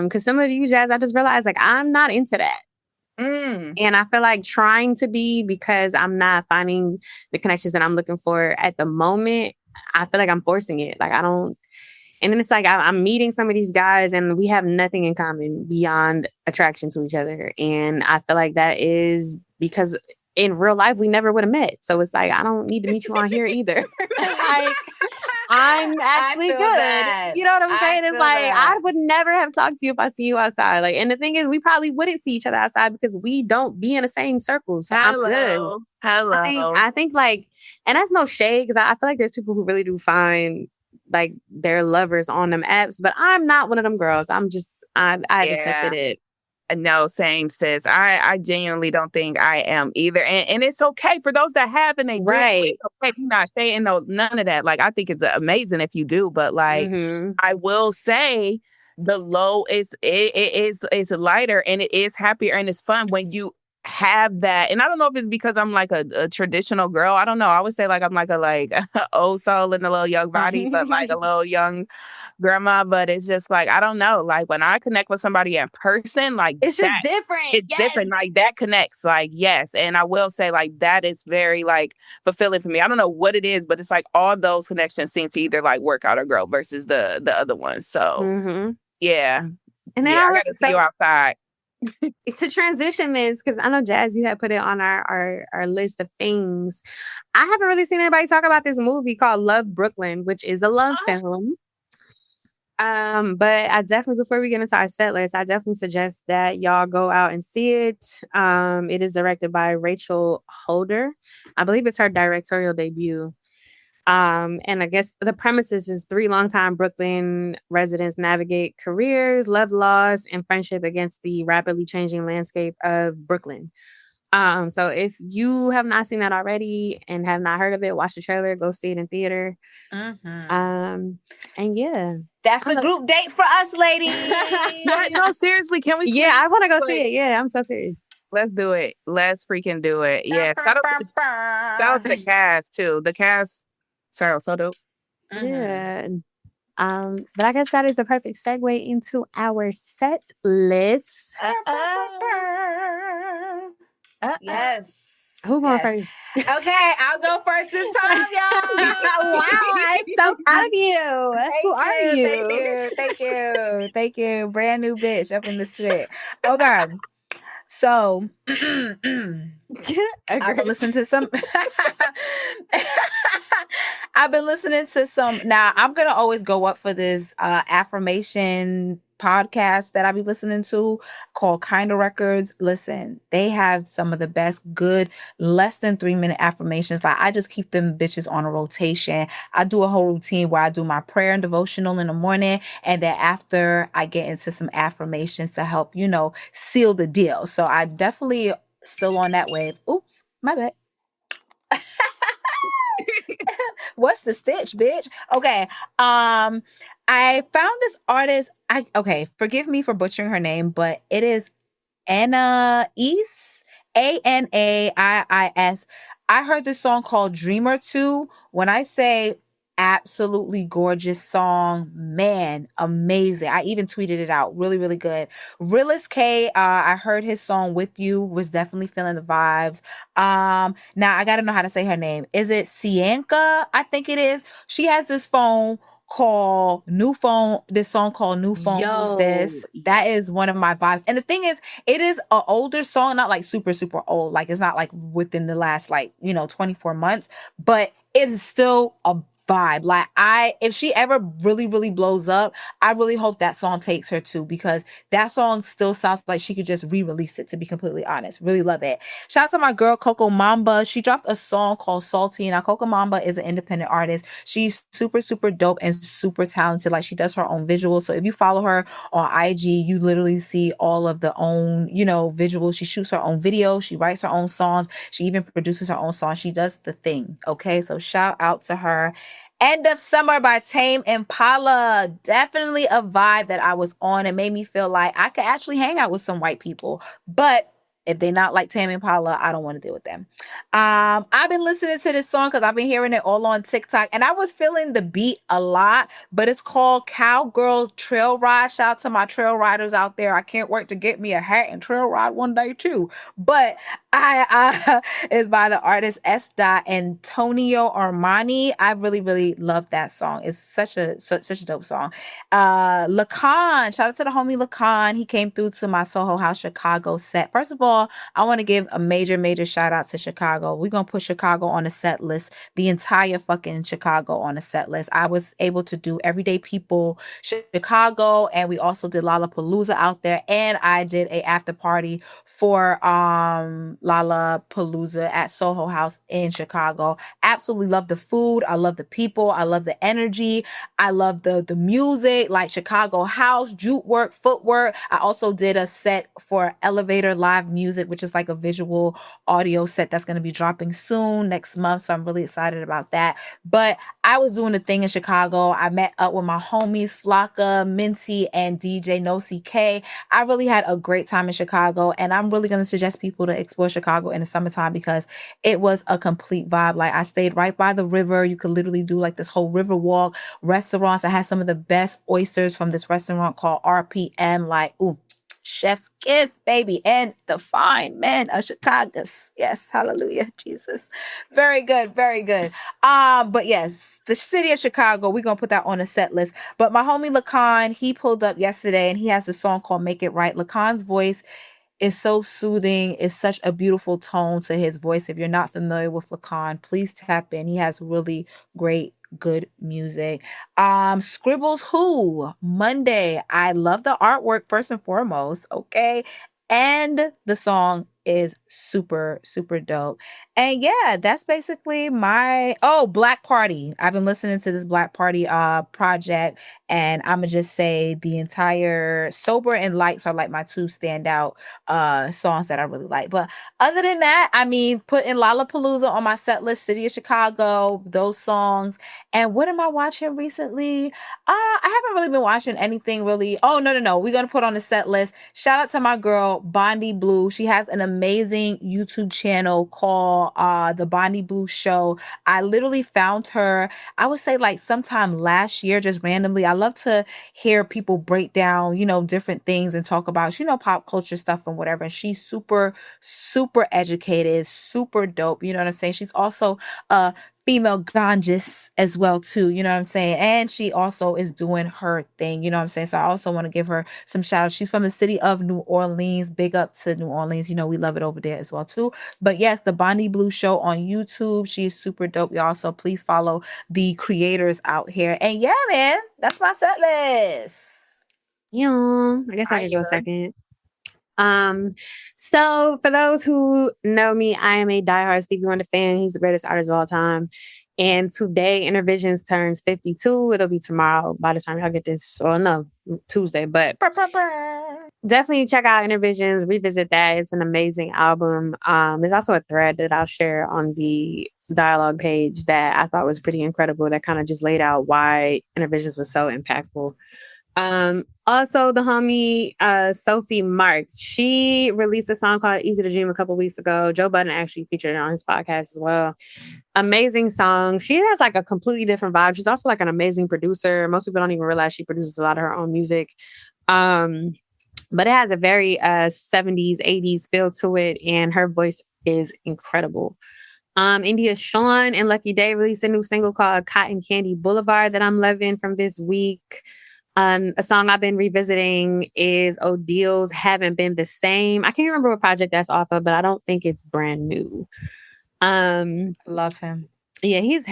Because some of you jazz, I just realized like I'm not into that. And I feel like trying to be, because I'm not finding the connections that I'm looking for at the moment. I feel like I'm forcing it. Like I don't. And then it's like I'm meeting some of these guys and we have nothing in common beyond attraction to each other. And I feel like that is because in real life we never would have met. So it's like I don't need to meet you on here either. Like, I'm actually feel good. that. You know what I'm I saying? It's feel like I that. would never have talked to you if I see you outside. Like, and the thing is, we probably wouldn't see each other outside because we don't be in the same circle. So I'm good. Hello. I think like, and that's no shade because I feel like there's people who really do find like their lovers on them apps, but I'm not one of them girls. I've accepted it. No, same sis. I genuinely don't think I am either. And it's okay for those that have and they do. Right. It's okay. You're not saying none of that. Like, I think it's amazing if you do, but like I will say the low is lighter and it is happier and it's fun when you have that. And I don't know if it's because I'm like a traditional girl. I don't know. I would say like I'm like a old soul in a little young body, but like a little young grandma. But it's just like I don't know. Like when I connect with somebody in person, like It's just different. it's different. Like that connects. Like yes, and I will say like that is very like fulfilling for me. I don't know what it is, but it's like all those connections seem to either like work out or grow versus the other ones. So yeah, and then I got to see you outside. To transition this, because I know Jazz, you had put it on our list of things. I haven't really seen anybody talk about this movie called Love Brooklyn, which is a love film. But I definitely, before we get into our set list, I definitely suggest that y'all go out and see it. It is directed by Rachel Holder. I believe it's her directorial debut. And I guess the premises is 3 longtime Brooklyn residents navigate careers, love loss, and friendship against the rapidly changing landscape of Brooklyn. So if you have not seen that already and have not heard of it, watch the trailer, go see it in theater. And yeah. That's a group date for us, ladies. No, seriously, can we? Yeah, I want to go see it. Yeah, I'm so serious. Let's do it. Let's freaking do it. Yeah. Shout out to the cast too. The cast, so dope. Yeah. But I guess that is the perfect segue into our set list. Yes. Who's going first? Okay, I'll go first this time, y'all. Wow, I'm so proud of you. Who are you? Thank you. Brand new bitch up in the shit. Okay. So I've been listening to some now I'm gonna always go up for this affirmation podcast that I be listening to called Kinda Records. Listen, they have some of the best good less than 3-minute affirmations. Like I just keep them bitches on a rotation. I do a whole routine where I do my prayer and devotional in the morning, and then after I get into some affirmations to help, seal the deal. So I definitely still on that wave. Oops, my bad. What's the stitch, bitch? Okay. I found this artist. Forgive me for butchering her name, but it is Anais, Anaiis. I heard this song called Dreamer 2. When I say absolutely gorgeous song, man, amazing. I even tweeted it out. Really, really good. Realist K, I heard his song With You, was definitely feeling the vibes. Now I gotta know how to say her name. Is it Cienka? I think it is. She has this song called New Phone. This song called New Phone. Who's this? That is one of my vibes. And the thing is, it is an older song, not like super, super old. Like it's not like within the last 24 months, but it's still a vibe. Like if she ever really, really blows up, I really hope that song takes her too, because that song still sounds like she could just re-release it, to be completely honest. Really love it. Shout out to my girl Coco Mamba. She dropped a song called Salty. Now Coco Mamba is an independent artist. She's super, super dope and super talented. Like she does her own visuals. So if you follow her on IG, you literally see all of the own, visuals. She shoots her own videos. She writes her own songs. She even produces her own songs. She does the thing. Okay. So shout out to her. End of Summer by Tame Impala. Definitely a vibe that I was on. It made me feel like I could actually hang out with some white people. But if they not like Tame Impala, I don't want to deal with them. I've been listening to this song because I've been hearing it all on TikTok, and I was feeling the beat a lot, but it's called Cowgirl Trail Ride. Shout out to my trail riders out there. I can't wait to get me a hat and trail ride one day too. But is by the artist S. Antonio Armani. I really, really love that song. It's such a dope song. Lacan, shout out to the homie Lacan. He came through to my Soho House Chicago set. First of all, all, I want to give a major shout out to Chicago. We're going to put Chicago on a set list, the entire fucking Chicago on a set list. I was able to do Everyday People Chicago, and we also did Lollapalooza out there, and I did a after party for Lollapalooza at Soho House in Chicago. Absolutely love the food. I love the people. I love the energy. I love the music, like Chicago house, jute work, footwork. I also did a set for Elevator Live Music, which is like a visual audio set that's going to be dropping soon next month. So I'm really excited about that. But I was doing a thing in Chicago. I met up with my homies, Flocka, Minty, and DJ No CK. I really had a great time in Chicago, and I'm really going to suggest people to explore Chicago in the summertime because it was a complete vibe. Like I stayed right by the river. You could literally do like this whole river walk. Restaurants. I had some of the best oysters from this restaurant called RPM. Like, ooh, chef's kiss, baby, and the fine men of Chicago. Yes, hallelujah, Jesus. Very good, very good. But yes, the city of Chicago, we're gonna put that on a set list. But my homie Lacan, he pulled up yesterday and he has a song called Make It Right. Lacan's voice is so soothing. It's such a beautiful tone to his voice. If you're not familiar with Lacan, please tap in. He has really great, good music. Scribbles Who Monday. I love the artwork first and foremost. Okay. And the song is super, super dope. And yeah, that's basically my Black Party. I've been listening to this Black Party project, and I'ma just say the entire Sober and Lights are like my two standout songs that I really like. But other than that, I mean, putting Lollapalooza on my set list, City of Chicago, those songs. And what am I watching recently? I haven't really been watching anything really. Oh, no. We're gonna put on the set list. Shout out to my girl Bondi Blue. She has an amazing YouTube channel called The Bondi Blue Show. I literally found her, I would say like sometime last year, just randomly. I love to hear people break down, different things and talk about, pop culture stuff and whatever. And she's super, super educated, super dope. You know what I'm saying? She's also a female ganges as well too, you know what I'm saying? And she also is doing her thing, you know what I'm saying? So I also want to give her some shout outs. She's from the city of New Orleans. Big up to New Orleans. We love it over there as well too. But yes, the Bondi Blue Show on YouTube. She's super dope, y'all. So please follow the creators out here. And yeah, man, that's my set list. Yeah, I guess I could go second. So for those who know me, I am a diehard Stevie Wonder fan. He's the greatest artist of all time. And today, Intervisions turns 52. It'll be tomorrow by the time y'all get this. Or no, Tuesday. But definitely check out Intervisions. Revisit that. It's an amazing album. There's also a thread that I'll share on the dialogue page that I thought was pretty incredible. That kind of just laid out why Intervisions was so impactful. Also the homie Sophie Marks, she released a song called Easy to Dream a couple weeks ago. Joe Budden actually featured it on his podcast as well. Amazing song. She has like a completely different vibe. She's also like an amazing producer. Most people don't even realize she produces a lot of her own music. But it has a very 70s, 80s feel to it, and her voice is incredible. India Shawn and Lucky Day released a new single called Cotton Candy Boulevard that I'm loving from this week. A song I've been revisiting is Odil's Haven't Been the Same. I can't remember what project that's off of, but I don't think it's brand new. Love him. Yeah, his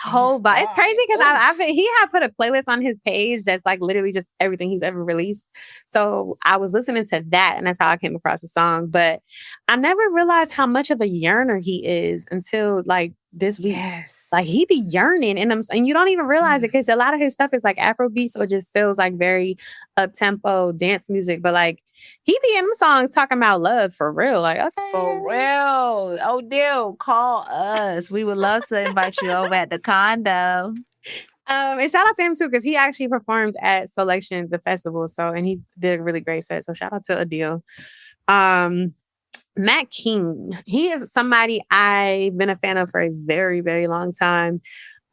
whole vibe. It's crazy because he had put a playlist on his page that's like literally just everything he's ever released. So I was listening to that, and that's how I came across the song. But I never realized how much of a yearner he is until like this week. Yes. Like he be yearning, and you don't even realize it because a lot of his stuff is like Afrobeat, so it just feels like very up tempo dance music. But like he be in them songs talking about love for real. Like, okay. For real. Odil, call us. We would love to invite you over at the condo. And shout out to him too, because he actually performed at Selection, the festival. And he did a really great set. So shout out to Odil. Matt King, he is somebody I've been a fan of for a very, very long time.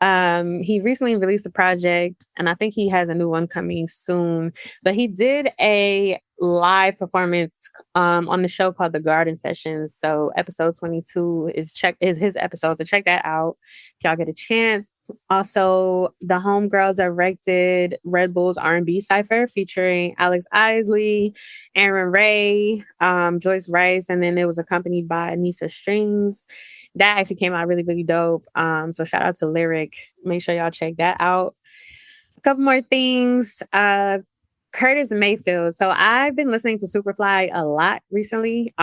He recently released a project, and I think he has a new one coming soon. But he did a live performance on the show called The Garden Sessions. So episode 22 is his episode. So check that out if y'all get a chance. Also, the Homegirls directed Red Bull's R&B Cypher featuring Alex Isley, Aaron Ray, Joyce Rice, and then it was accompanied by Anissa Strings. That actually came out really, really dope. So shout out to Lyric. Make sure y'all check that out. A couple more things. Curtis Mayfield. So I've been listening to Superfly a lot recently.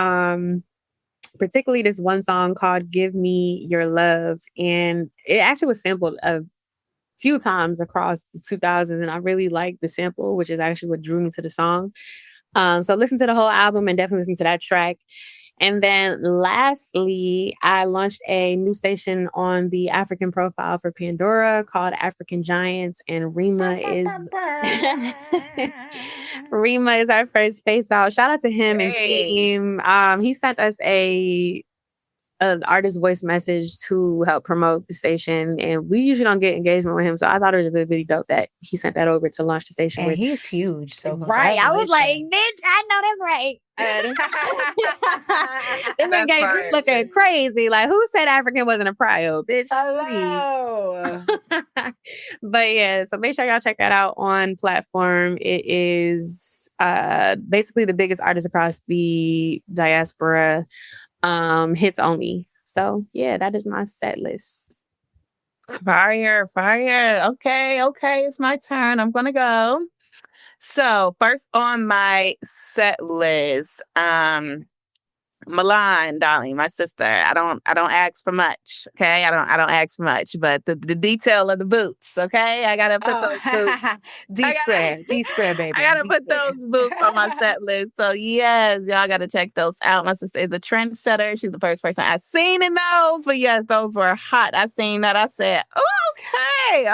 Particularly this one song called Give Me Your Love. And it actually was sampled a few times across the 2000s. And I really liked the sample, which is actually what drew me to the song. So listen to the whole album and definitely listen to that track. And then lastly, I launched a new station on the African profile for Pandora called African Giants. And Rima is Rima is our first face out. Shout out to him and team. He sent us an artist voice message to help promote the station, and we usually don't get engagement with him, so I thought it was really, really dope that he sent that over to launch the station. And he's huge, so right. I was like, bitch, I know that's right. Them engagements looking crazy. Like, who said African wasn't a prio, bitch? Hello. But yeah, so make sure y'all check that out on platform. It is basically the biggest artist across the diaspora. Hits only. So yeah, that is my set list. Fire. Okay, it's my turn. I'm gonna go. So first on my set list, Milan, darling, my sister. I don't ask for much. Okay. I don't ask for much, but the detail of the boots. Okay. I gotta put those boots. D square, baby. I gotta put those boots on my set list. So yes, y'all gotta check those out. My sister is a trendsetter. She's the first person I seen in those, but yes, those were hot. I seen that. I said, oh,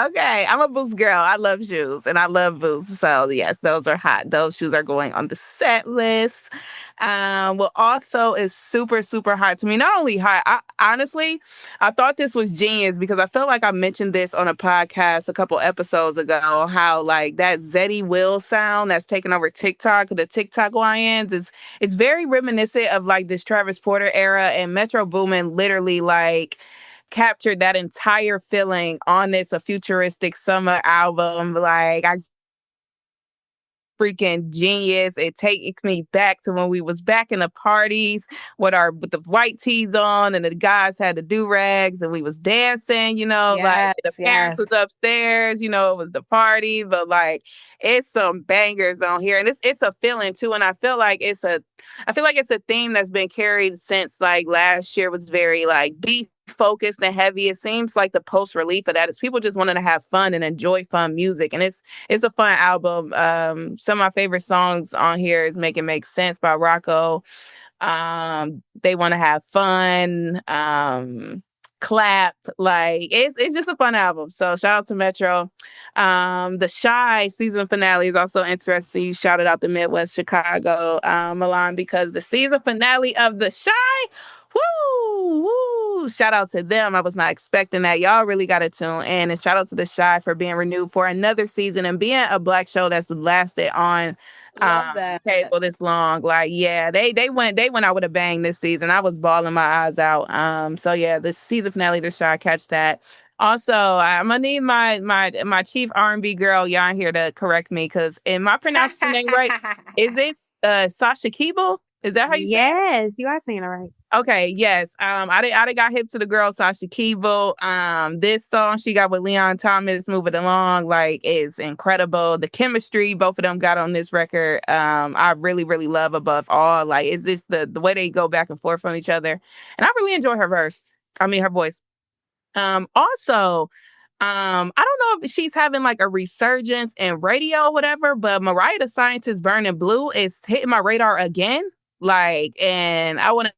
okay. I'm a boots girl. I love shoes and I love boots. So yes, those are hot. Those shoes are going on the set list. What also is super, super hot to me, not only hot, I thought this was genius because I felt like I mentioned this on a podcast a couple episodes ago, how like that Zeddy Will sound that's taken over TikTok, the TikTok YNs it's very reminiscent of like this Travis Porter era, and Metro Boomin literally like captured that entire feeling on this, a futuristic summer album. Like I freaking genius. It takes me back to when we was back in the parties with the white tees on and the guys had the do-rags and we was dancing, like the parents was upstairs, it was the party, but like it's some bangers on here. And it's a feeling too. And I feel like it's a theme that's been carried since like last year was very like beef focused and heavy. It seems like the post relief of that is people just wanting to have fun and enjoy fun music, and it's a fun album. Some of my favorite songs on here is "Make It Make Sense" by Rocco. They Want to Have Fun. Clap. Like it's just a fun album. So shout out to Metro. The Shy season finale is also interesting. You shouted out the Midwest Chicago, Milan, because the season finale of The Shy, woo, shout out to them. I was not expecting that. Y'all really got to tune in, and shout out to The Shy for being renewed for another season and being a Black show that's lasted on cable this long. Like, yeah, they went out with a bang this season. I was bawling my eyes out. So yeah, the season finale, The Shy, catch that. Also, I'm gonna need my chief R&B girl Yan here to correct me, because am I pronouncing the name right? Is this Sasha Keeble? Is that how you say it? Yes, you are saying it right. Okay, yes. I got hip to the girl Sasha Keeble. This song she got with Leon Thomas, "Move It Along," like is incredible. The chemistry both of them got on this record, I really, really love above all. Like, is this the way they go back and forth on each other, and I really enjoy her voice. Also, I don't know if she's having like a resurgence in radio or whatever, but Mariah the Scientist, "Burning Blue" is hitting my radar again. Like, and I want to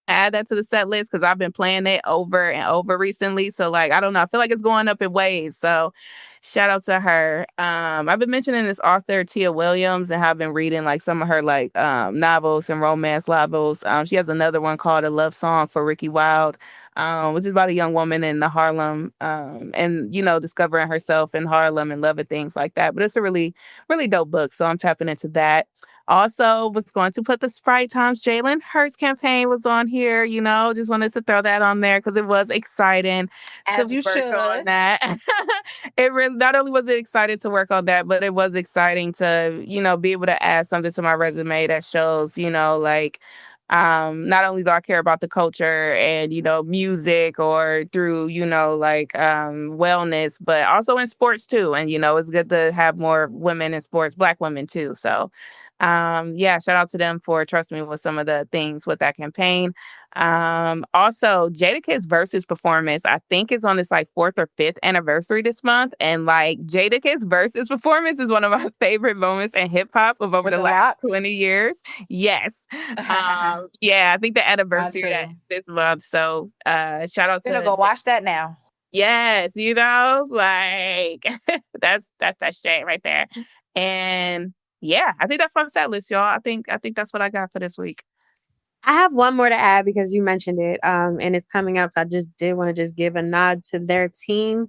add that to the set list because I've been playing it over and over recently. So like, I don't know. I feel like it's going up in waves. So shout out to her. I've been mentioning this author Tia Williams and have been reading like some of her like novels and romance novels. She has another one called A Love Song for Ricky Wilde, which is about a young woman in the Harlem and discovering herself in Harlem and love and things like that. But it's a really, really dope book. So I'm tapping into that. Also was going to put the Sprite Times Jalen Hurts campaign was on here, just wanted to throw that on there because it was exciting. As you should. On that. It really, not only was it exciting to work on that, but it was exciting to, be able to add something to my resume that shows, not only do I care about the culture and, music or through, wellness, but also in sports too. And, it's good to have more women in sports, Black women too. So, shout out to them for trusting me with some of the things with that campaign. Also Jadakiss Versus performance, I think is on this like 4th or 5th anniversary this month. And like Jadakiss Versus performance is one of my favorite moments in hip hop of over the last 20 years. Yes. I think the anniversary this month. So, shout out to go watch that now. Yes. Like that's that shit right there. And yeah, I think that's my set list, y'all. I think that's what I got for this week. I have one more to add because you mentioned it, and it's coming up. So I just did want to just give a nod to their team.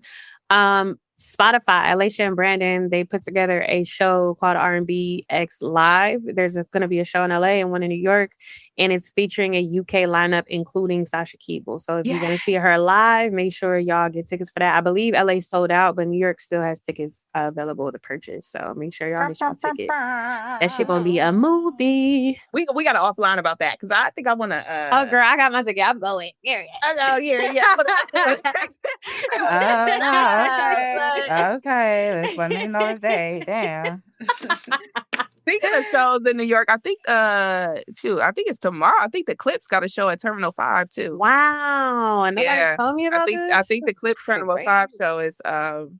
Spotify, Alicia and Brandon, they put together a show called R&B X Live. There's going to be a show in LA and one in New York, and it's featuring a UK lineup, including Sasha Keeble. So if you're going to see her live, make sure y'all get tickets for that. I believe LA sold out, but New York still has tickets available to purchase. So make sure y'all get your ticket. That shit gonna be a movie. We got an offline about that because I think I want to. Oh, girl, I got my ticket. I'm going. Yeah. Okay, let's let me know the day. Damn. Speaking of shows in New York, I think I think it's tomorrow. I think the Clips got a show at Terminal 5 too. Wow. And nobody told me about this. I think the Clips Terminal 5 show is in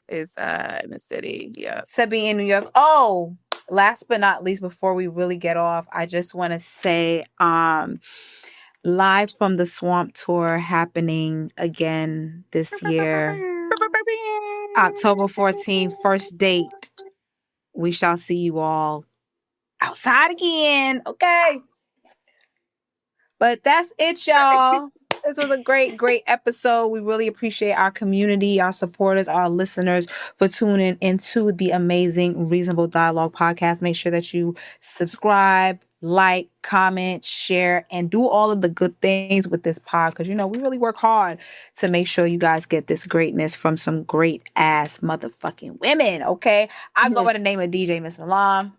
the city. Yeah. To be in New York. Oh, last but not least, before we really get off, I just want to say live from the Swamp Tour happening again this year. October 14th, first date. We shall see you all outside again. Okay. But that's it, y'all. This was a great, great episode. We really appreciate our community, our supporters, our listeners for tuning into the amazing Reasonable Dialogue podcast. Make sure that you subscribe, like, comment, share, and do all of the good things with this pod because, we really work hard to make sure you guys get this greatness from some great-ass motherfucking women, okay? I go by the name of DJ Miss Milan.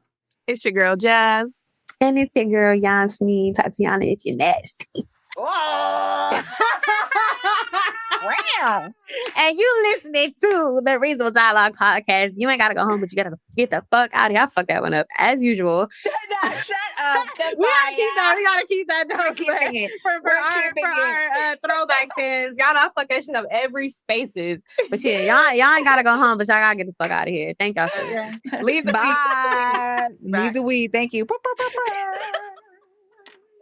It's your girl, Jazz. And it's your girl, Jan Sneed, Tatiana, if you're nasty. Oh. Wow. And you listening to the Reasonable Dialogue podcast. You ain't got to go home, but you got to get the fuck out of here. I fucked that one up as usual. Shut up. Goodbye, we gotta keep that down. For our throwback fans. Y'all know I fuck that shit up every spaces. But yeah, y'all ain't gotta go home, but y'all gotta get the fuck out of here. Thank y'all. Leave the weed. Leave the weed. Thank you.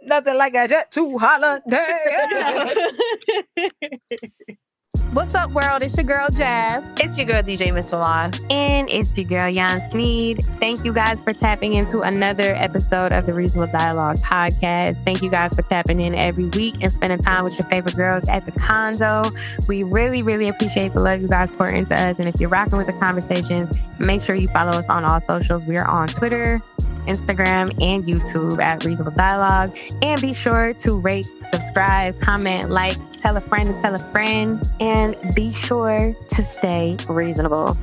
Nothing like a Jet 2 holiday. What's up, world? It's your girl, Jazz. It's your girl, DJ Miss Milan. And it's your girl, Jan Sneed. Thank you guys for tapping into another episode of the Reasonable Dialogue podcast. Thank you guys for tapping in every week and spending time with your favorite girls at the condo. We really, really appreciate the love you guys pour into us. And if you're rocking with the conversations, make sure you follow us on all socials. We are on Twitter, Instagram, and YouTube at Reasonable Dialogue. And be sure to rate, subscribe, comment, like, tell a friend to tell a friend, and be sure to stay reasonable.